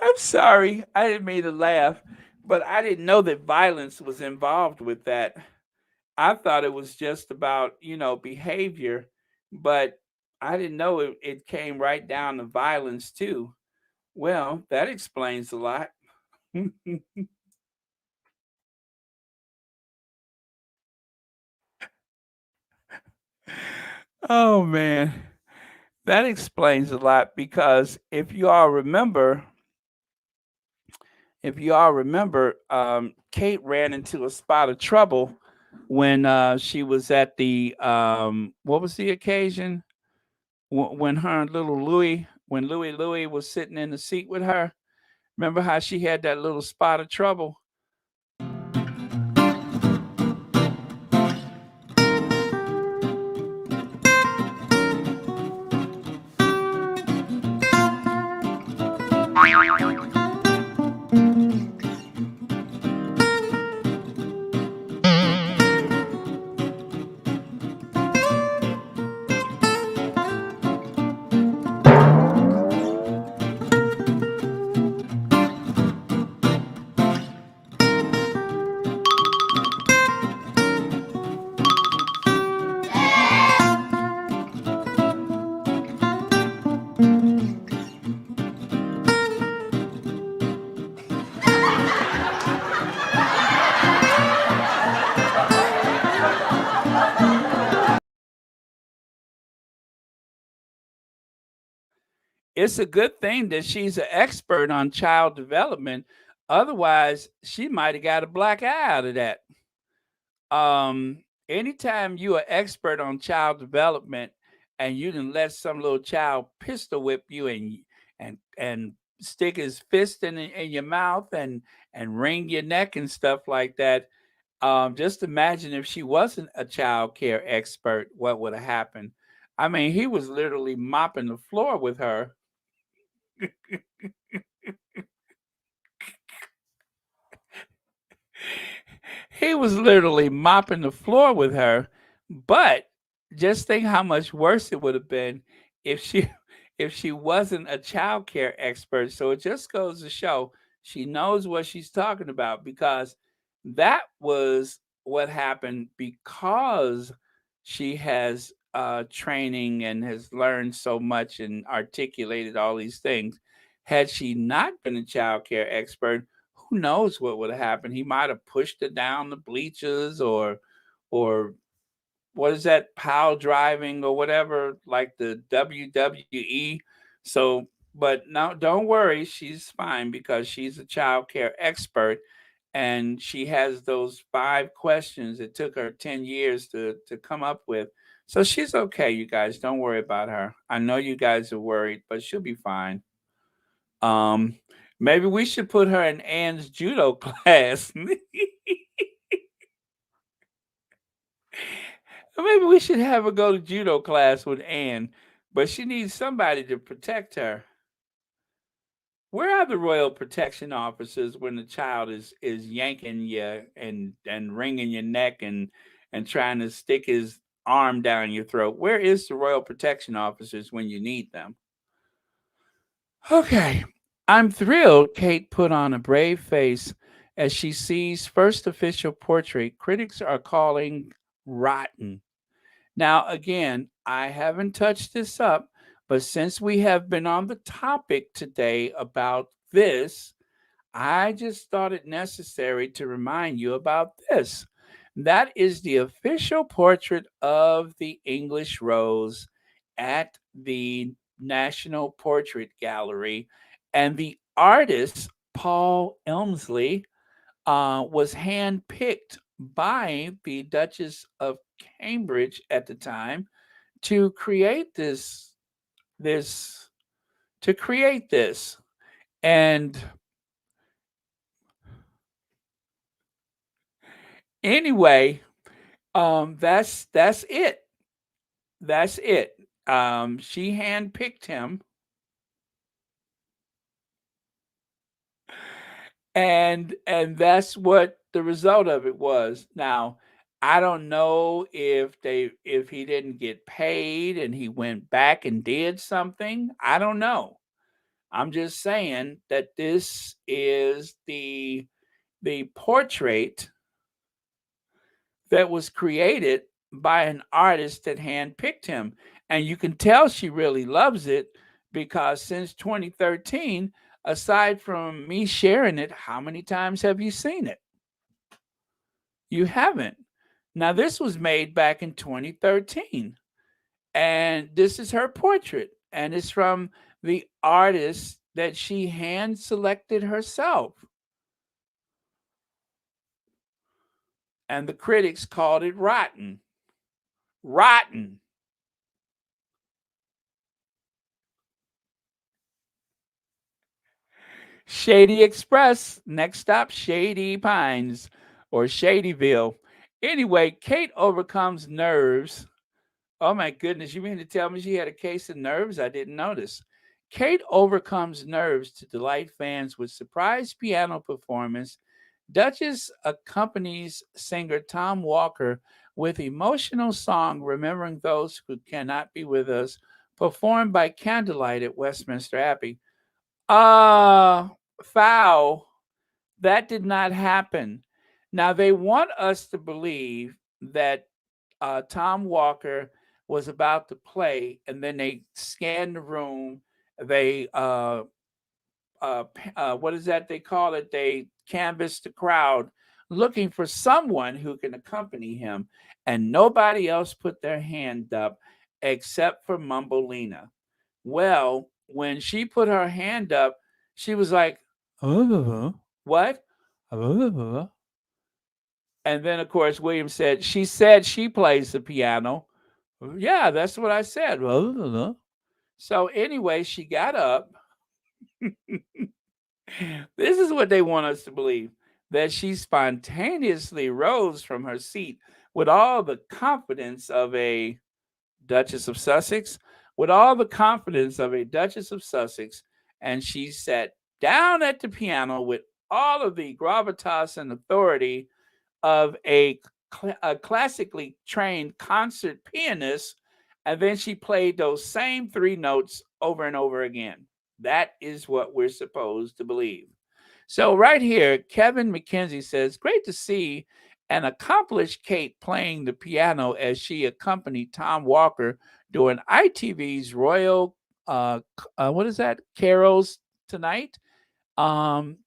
I'm sorry, I didn't mean to laugh, but I didn't know that violence was involved with that. I thought it was just about, behavior, but I didn't know it came right down to violence too. Well, that explains a lot. Oh man, that explains a lot because if you all remember, Kate ran into a spot of trouble when she was at the what was the occasion? When her and little Louis, when Louis was sitting in the seat with her. Remember how she had that little spot of trouble? It's a good thing that she's an expert on child development. Otherwise, she might have got a black eye out of that. Anytime you're an expert on child development and you didn't let some little child pistol whip you and stick his fist in your mouth and wring your neck and stuff like that, just imagine if she wasn't a child care expert, what would have happened? I mean, he was literally mopping the floor with her. He was literally mopping the floor with her. But just think how much worse it would have been if she if she wasn't a child care expert. So it just goes to show she knows what she's talking about because that was what happened because she has training and has learned so much and articulated all these things. Had she not been a child care expert, who knows what would have happened? He might have pushed her down the bleachers, or what is that, pile driving or whatever, like the WWE. So, but no, don't worry, she's fine because she's a child care expert, and she has those 5 questions it took her 10 years to come up with. So she's okay, you guys. Don't worry about her. I know you guys are worried, but she'll be fine. Um, Maybe we should put her in Anne's judo class. Maybe we should have her go to judo class with Anne, but she needs somebody to protect her. Where are the royal protection officers when the child is yanking you and wringing your neck and trying to stick his arm down your throat? Where is the royal protection officers when you need them? Okay. I'm thrilled Kate put on a brave face as she sees first official portrait critics are calling rotten. Now, again, I haven't touched this up, but since we have been on the topic today about this, I just thought it necessary to remind you about this. That is the official portrait of the English Rose at the National Portrait Gallery. And the artist, Paul Elmsley, was handpicked by the Duchess of Cambridge at the time to create this to create this. And anyway, that's it. That's it. She handpicked him, and that's what the result of it was. Now, I don't know if he didn't get paid and he went back and did something. I don't know. I'm just saying that this is the portrait that was created by an artist that handpicked him. And you can tell she really loves it because since 2013, aside from me sharing it, how many times have you seen it? You haven't. Now, this was made back in 2013, and this is her portrait, and it's from the artist that she hand selected herself. And the critics called it rotten. Rotten. Shady Express. Next stop, Shady Pines or Shadyville. Anyway, Kate overcomes nerves. Oh my goodness, you mean to tell me she had a case of nerves? I didn't notice. Kate overcomes nerves to delight fans with surprise piano performance. Duchess accompanies singer Tom Walker with emotional song Remembering Those Who Cannot Be With Us, performed by candlelight at Westminster Abbey. Uh, Foul. That did not happen. Now they want us to believe that Tom Walker was about to play, and then they scanned the room. They what is that they call it? They canvassed the crowd looking for someone who can accompany him, and nobody else put their hand up except for Mumbelina. Well, when she put her hand up, she was like, "What?" And then, of course, William said she plays the piano. Yeah, that's what I said. So, anyway, she got up. This is what they want us to believe, that she spontaneously rose from her seat with all the confidence of a Duchess of Sussex, with all the confidence of a Duchess of Sussex, and she sat down at the piano with all of the gravitas and authority of a classically trained concert pianist, and then she played those same 3 notes over and over again. That is what we're supposed to believe. So, right here, Kevin McKenzie says, "Great to see and accomplished Kate playing the piano as she accompanied Tom Walker during ITV's Royal, what is that, Carols Tonight. Um,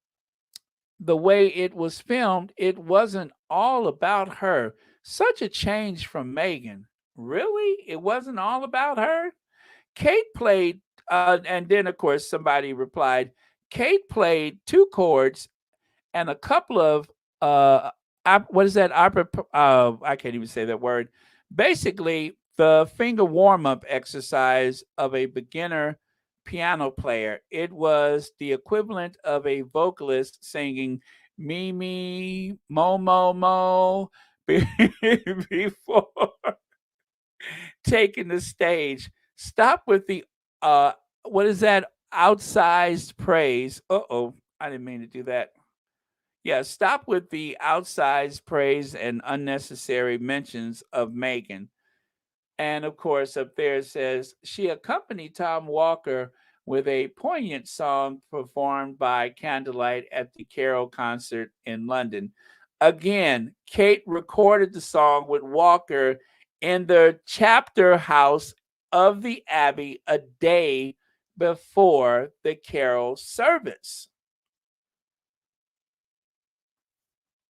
the way it was filmed, it wasn't all about her. Such a change from Megan. Really? It wasn't all about her? Kate played, and then of course somebody replied, Kate played two chords and a couple of what is that opera? I can't even say that word. Basically, the finger warm up exercise of a beginner piano player. It was the equivalent of a vocalist singing "Me Me Mo Mo Mo" before taking the stage. Stop with the uh, what is that? Outsized praise. Oh, I didn't mean to do that. Yeah, stop with the outsized praise and unnecessary mentions of Megan. And of course, up there it says she accompanied Tom Walker with a poignant song performed by candlelight at the Carol concert in London. Again, Kate recorded the song with Walker in the chapter house of the Abbey a day before the Carol service.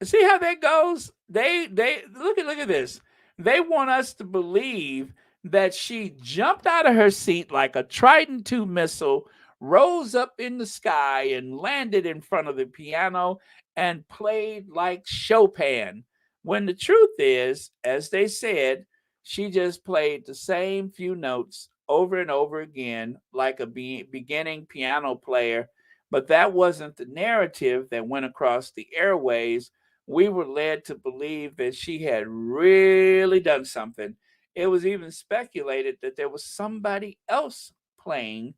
See how that goes? They look at this. They want us to believe that she jumped out of her seat like a Trident II missile, rose up in the sky and landed in front of the piano and played like Chopin. When the truth is, as they said, she just played the same few notes over and over again like a beginning piano player, but that wasn't the narrative that went across the airways. We were led to believe that she had really done something. It was even speculated that there was somebody else playing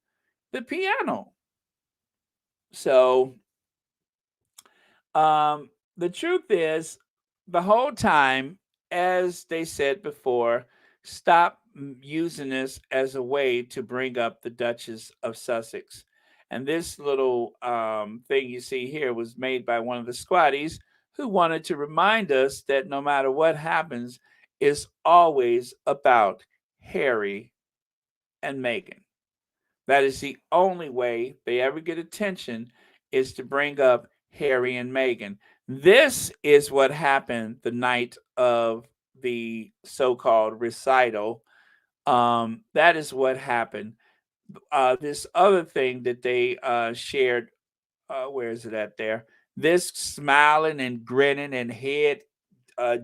the piano. So, the truth is, the whole time, as they said before, stop using this as a way to bring up the Duchess of Sussex. And this little thing you see here was made by one of the squatties who wanted to remind us that no matter what happens, it's always about Harry and Meghan. That is the only way they ever get attention is to bring up Harry and Meghan. This is what happened the night of the so-called recital. That is what happened. This other thing that they shared, where is it at there? This smiling and grinning and head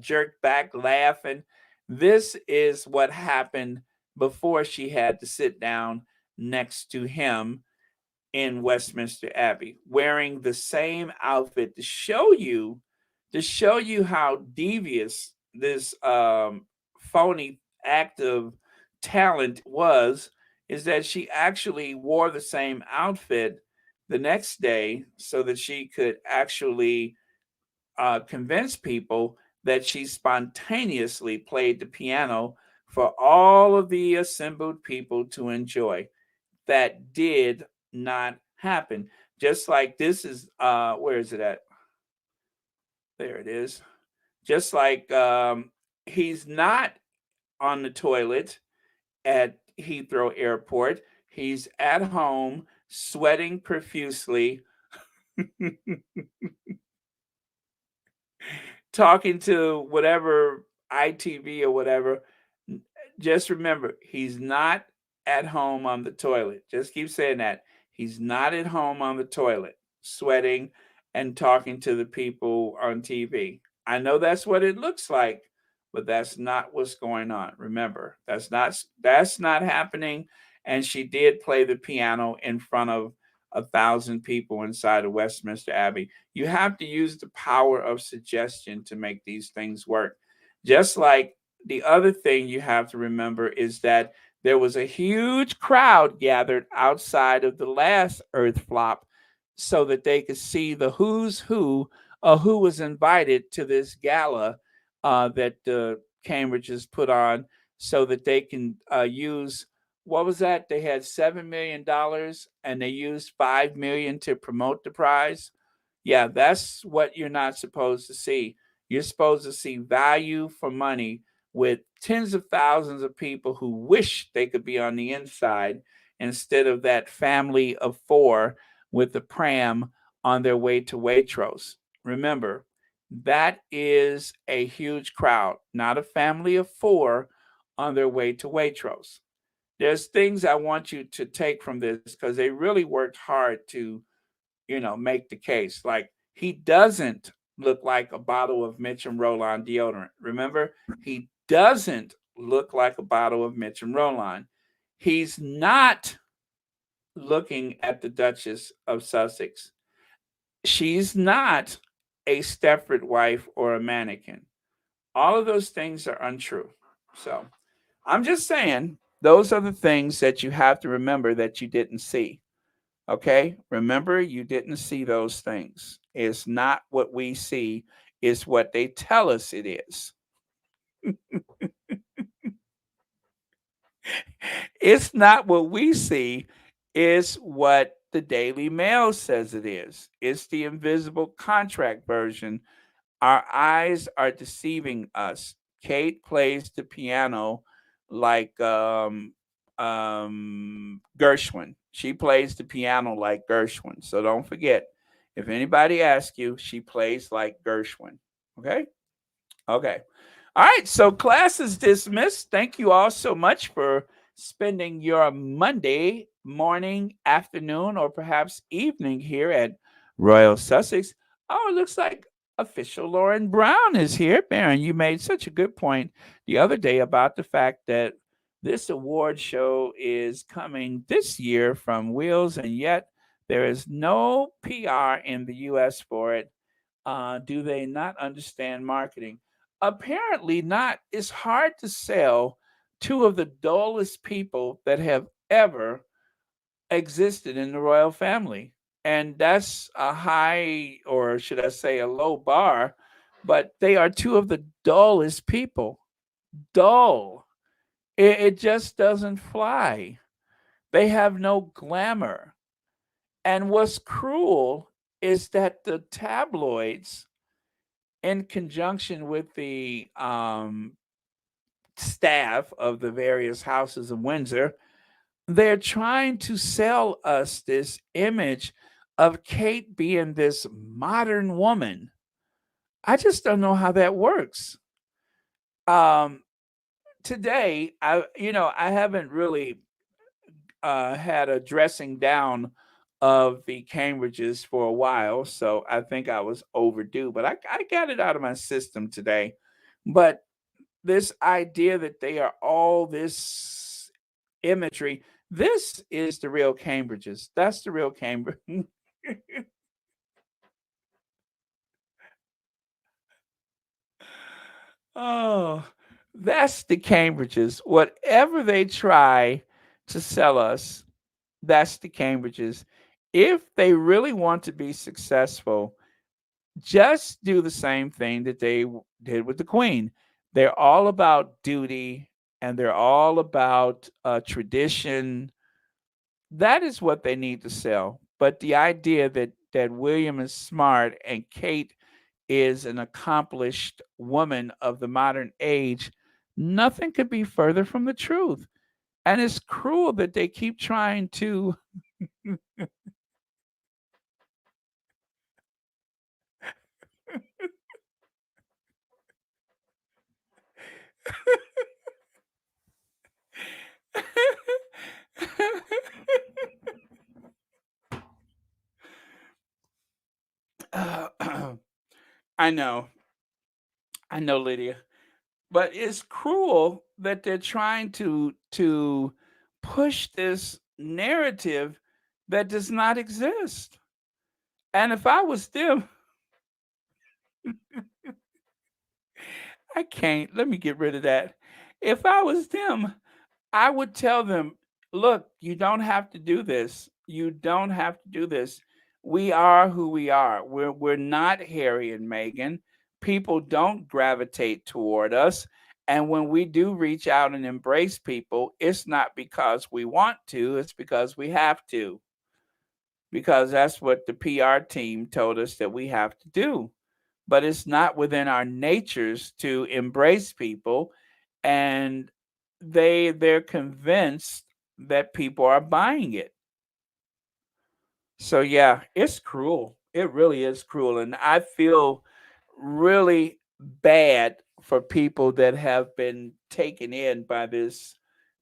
jerked back laughing. This is what happened before she had to sit down next to him in Westminster Abbey, wearing the same outfit to show you how devious this phony act of talent was, is that she actually wore the same outfit the next day so that she could actually convince people that she spontaneously played the piano for all of the assembled people to enjoy. That did not happen. Just like this is, where is it at? There it is. Just like he's not on the toilet at Heathrow Airport, he's at home sweating profusely, talking to whatever ITV or whatever. Just remember, he's not at home on the toilet. Just keep saying that. He's not at home on the toilet, sweating and talking to the people on TV. I know that's what it looks like, but that's not what's going on. Remember, that's not happening. And she did play the piano in front of 1,000 people inside of Westminster Abbey. You have to use the power of suggestion to make these things work. Just like the other thing you have to remember is that there was a huge crowd gathered outside of the last Earth flop so that they could see the who's who who was invited to this gala that Cambridge has put on so that they can use, what was that? They had $7 million and they used 5 million to promote the prize. Yeah, that's what you're not supposed to see. You're supposed to see value for money with tens of thousands of people who wish they could be on the inside instead of that family of four with the pram on their way to Waitrose. Remember, that is a huge crowd, not a family of four on their way to Waitrose. There's things I want you to take from this because they really worked hard to, make the case. Like he doesn't look like a bottle of Mitch and Roll-On deodorant. Remember, he doesn't look like a bottle of Mitch and Roll-On. He's not looking at the Duchess of Sussex. She's not a Stepford wife or a mannequin. All of those things are untrue. So I'm just saying those are the things that you have to remember that you didn't see. Okay? Remember, you didn't see those things. It's not what we see, it's what they tell us it is. It's not what we see, it's what the Daily Mail says it is. It's the invisible contract version. Our eyes are deceiving us. Kate plays the piano like Gershwin. She plays the piano like Gershwin. So don't forget, if anybody asks you, she plays like Gershwin. Okay? Okay. All right. So class is dismissed. Thank you all so much for spending your Monday morning, afternoon, or perhaps evening here at Royal Sussex. Oh, it looks like official Lauren Brown is here. Baron, you made such a good point the other day about the fact that this award show is coming this year from Wheels, and yet there is no PR in the US for it. Do they not understand marketing? Apparently not. It's hard to sell two of the dullest people that have ever existed in the royal family. And that's a high, or should I say, a low bar, but they are two of the dullest people. Dull. It just doesn't fly. They have no glamour. And what's cruel is that the tabloids, in conjunction with the staff of the various houses of Windsor, they're trying to sell us this image of Kate being this modern woman. I just don't know how that works. Um, Today, I haven't really had a dressing down of the Cambridges for a while, so I think I was overdue. But I got it out of my system today. But this idea that they are all this imagery, this is the real Cambridges. That's the real Cambridge. Oh, that's the Cambridges. Whatever they try to sell us, that's the Cambridges. If they really want to be successful, just do the same thing that they did with the Queen. They're all about duty and they're all about tradition. That is what they need to sell. But the idea that William is smart and Kate is an accomplished woman of the modern age, nothing could be further from the truth. And it's cruel that they keep trying to. I know, I know, Lydia, but it's cruel that they're trying to push this narrative that does not exist. And if I was them, I can't. Let me get rid of that. If I was them, I would tell them, look, you don't have to do this. You don't have to do this. We are who we are. We're not Harry and Meghan. People don't gravitate toward us. And when we do reach out and embrace people, it's not because we want to, it's because we have to. Because that's what the PR team told us that we have to do. but it's not within our natures to embrace people, and they're convinced that people are buying it. So yeah, it's cruel. It really is cruel, and I feel really bad for people that have been taken in by this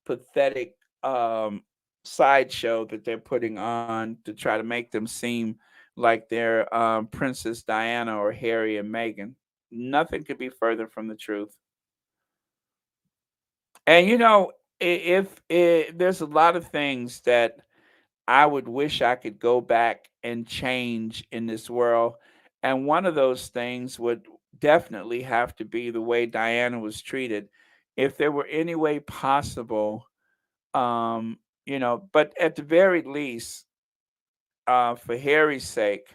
pathetic um, sideshow that they're putting on to try to make them seem like they're Princess Diana or Harry and Meghan. Nothing could be further from the truth. And if there's a lot of things that I would wish I could go back and change in this world. And one of those things would definitely have to be the way Diana was treated. If there were any way possible, but at the very least, for Harry's sake,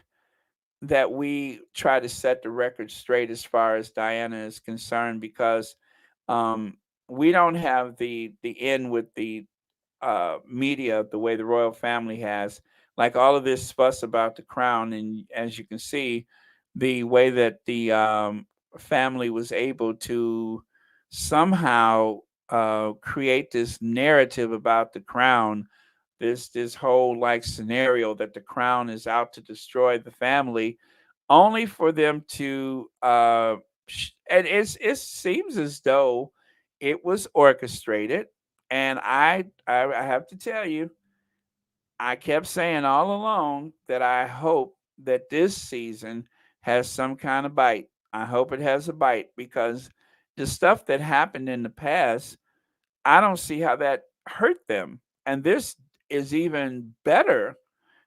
that we try to set the record straight as far as Diana is concerned, because um, we don't have the in with the media the way the royal family has. Like all of this fuss about the crown, and as you can see, the way that the family was able to somehow create this narrative about the crown, this whole like scenario that the crown is out to destroy the family, only for them to and it seems as though it was orchestrated. And I have to tell you, I kept saying all along that I hope that this season has some kind of bite. I hope it has a bite, because the stuff that happened in the past, I don't see how that hurt them. And this is even better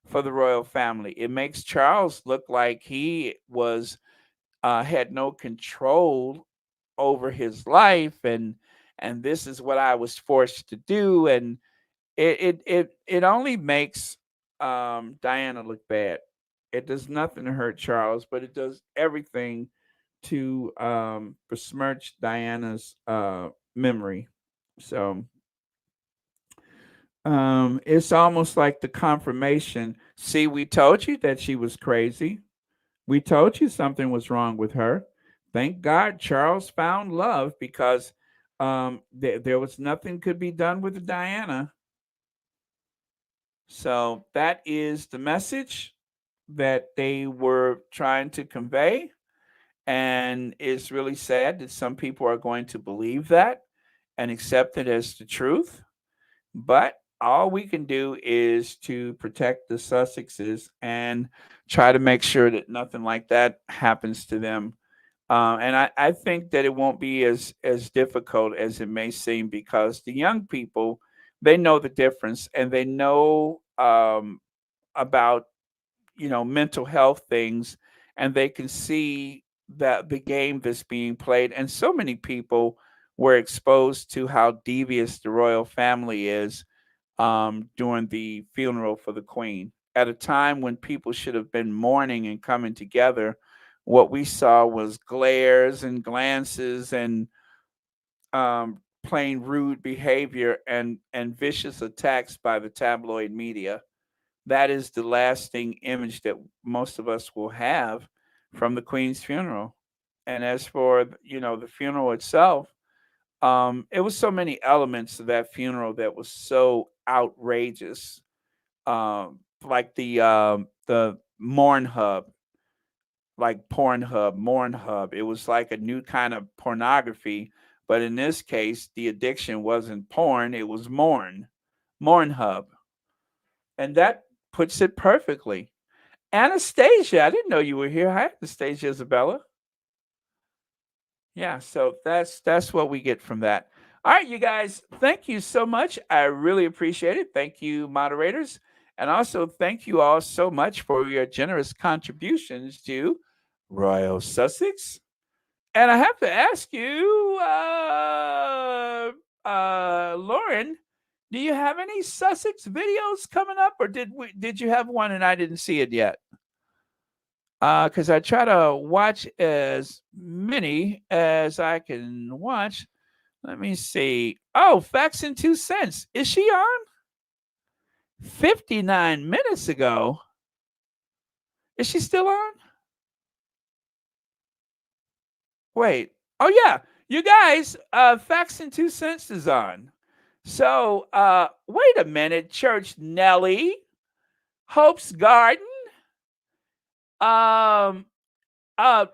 for the royal family. It makes Charles look like he was had no control over his life, and this is what I was forced to do, and it only makes Diana look bad. It does nothing to hurt Charles, but it does everything to besmirch Diana's memory. So it's almost like the confirmation. See, we told you that she was crazy. We told you something was wrong with her. Thank God Charles found love, because there was nothing could be done with Diana. So that is the message that they were trying to convey. And it's really sad that some people are going to believe that and accept it as the truth. But all we can do is to protect the Sussexes and try to make sure that nothing like that happens to them. And I think that it won't be as difficult as it may seem, because the young people, they know the difference, and they know about mental health things, and they can see that the game that's being played. And so many people were exposed to how devious the royal family is during the funeral for the queen, at a time when people should have been mourning and coming together. What we saw was glares and glances and plain rude behavior and vicious attacks by the tabloid media. That is the lasting image that most of us will have from the Queen's funeral. And as for the funeral itself, it was so many elements of that funeral that was so outrageous. Like the Mourn Hub, like Pornhub, Mourn Hub. It was like a new kind of pornography, but in this case, the addiction wasn't porn; it was Mourn Hub, and that puts it perfectly. Anastasia, I didn't know you were here. Hi, Anastasia Isabella. Yeah, so that's what we get from that. All right, you guys, thank you so much. I really appreciate it. Thank you, moderators. And also thank you all so much for your generous contributions to Royal Sussex. And I have to ask you, Lauren, do you have any Sussex videos coming up, or did you have one and I didn't see it yet? Because I try to watch as many as I can watch. Let me see. Oh, Facts and 2 Cents. Is she on? 59 minutes ago. Is she still on? Wait. Oh yeah, you guys. Facts and Two Cents is on. So wait a minute, Church Nelly, Hope's Garden, um,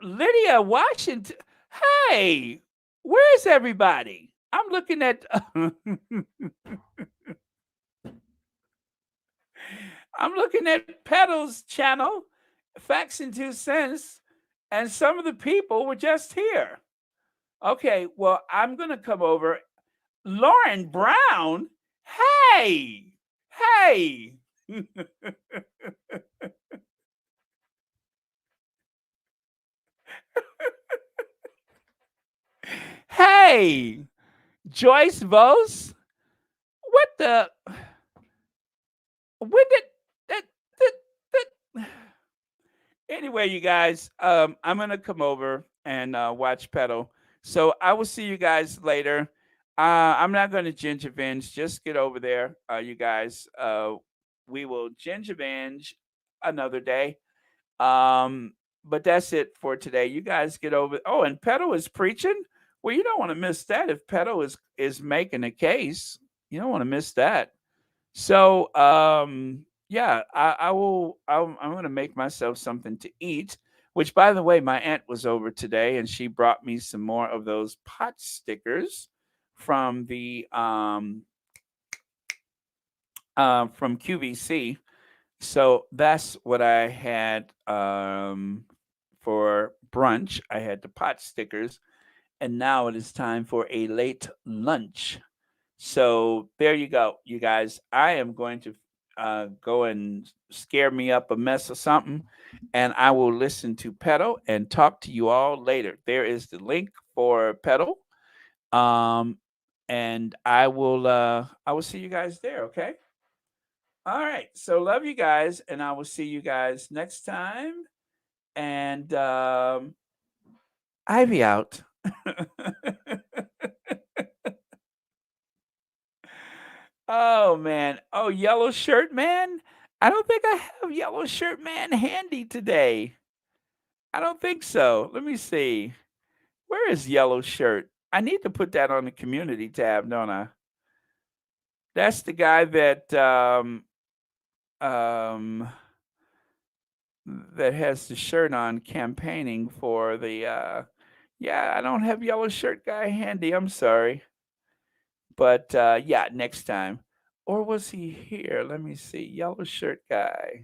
Lydia Washington. Hey, where's everybody? I'm looking at. I'm looking at Pedal's channel, Facts and Two Cents, and some of the people were just here. Okay, well, I'm gonna come over. Lauren Brown. Hey, hey, hey. Joyce Vos. What the? When did that? that, that anyway, you guys, I'm gonna come over and watch Pedal. So I will see you guys later. I'm not gonna ginger binge. Just get over there, you guys. We will ginger binge another day. But that's it for today. You guys get over. Oh, and Pedal is preaching. Well, you don't want to miss that. If Pedal is making a case, you don't want to miss that. So, yeah, I will. I'm going to make myself something to eat. Which, by the way, my aunt was over today, and she brought me some more of those pot stickers from the from QVC. So that's what I had for brunch. I had the pot stickers, and now it is time for a late lunch. So there you go, you guys. I am going to go and scare me up a mess or something, and I will listen to Pedal and talk to you all later. There is the link for Pedal, um, and I will see you guys there. Okay. All right. So love you guys, and I will see you guys next time. And Ivy out. Oh man. Oh, yellow shirt man. I don't think I have yellow shirt man handy today. I don't think so. Let me see. Where is yellow shirt? I need to put that on the community tab, don't I? That's the guy um that has the shirt on campaigning for the yeah, I don't have yellow shirt guy handy. I'm sorry. But yeah, next time. Or was he here? Let me see. Yellow shirt guy.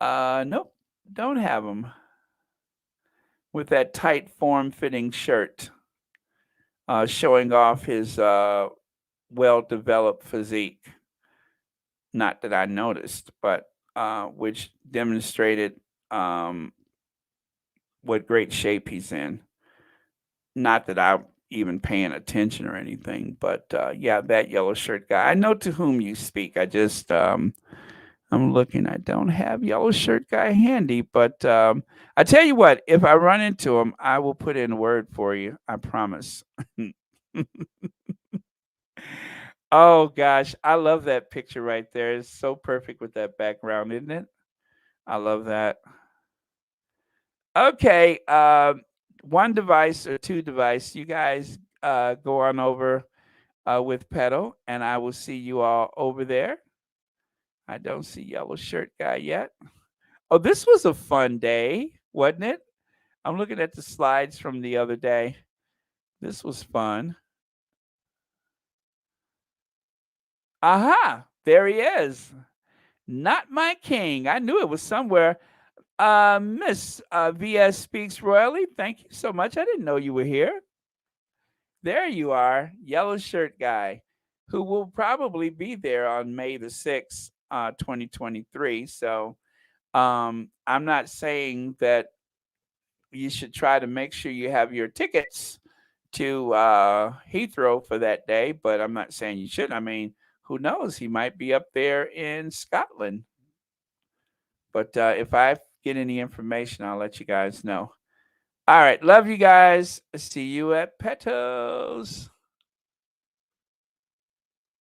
Nope, don't have him with that tight form-fitting shirt, showing off his well-developed physique. Not that I noticed, but which demonstrated what great shape he's in. Not that I'm even paying attention or anything, but yeah, that yellow shirt guy. I know to whom you speak. I just I'm looking. I don't have yellow shirt guy handy, but I tell you what, if I run into him, I will put in a word for you. I promise. Oh gosh, I love that picture right there. It's so perfect with that background, isn't it? I love that. Okay, one device or two device. You guys go on over with Pedal, and I will see you all over there. I don't see yellow shirt guy yet. Oh, this was a fun day, wasn't it? I'm looking at the slides from the other day. This was fun. Aha, there he is. Not my king. I knew it was somewhere. Miss VS Speaks Royally, thank you so much. I didn't know you were here. There you are, yellow shirt guy, who will probably be there on May the 6th, 2023. So I'm not saying that you should try to make sure you have your tickets to Heathrow for that day, but I'm not saying you should. I mean, who knows? He might be up there in Scotland. But if I get any information, I'll let you guys know. All right. Love you guys. See you at Petos.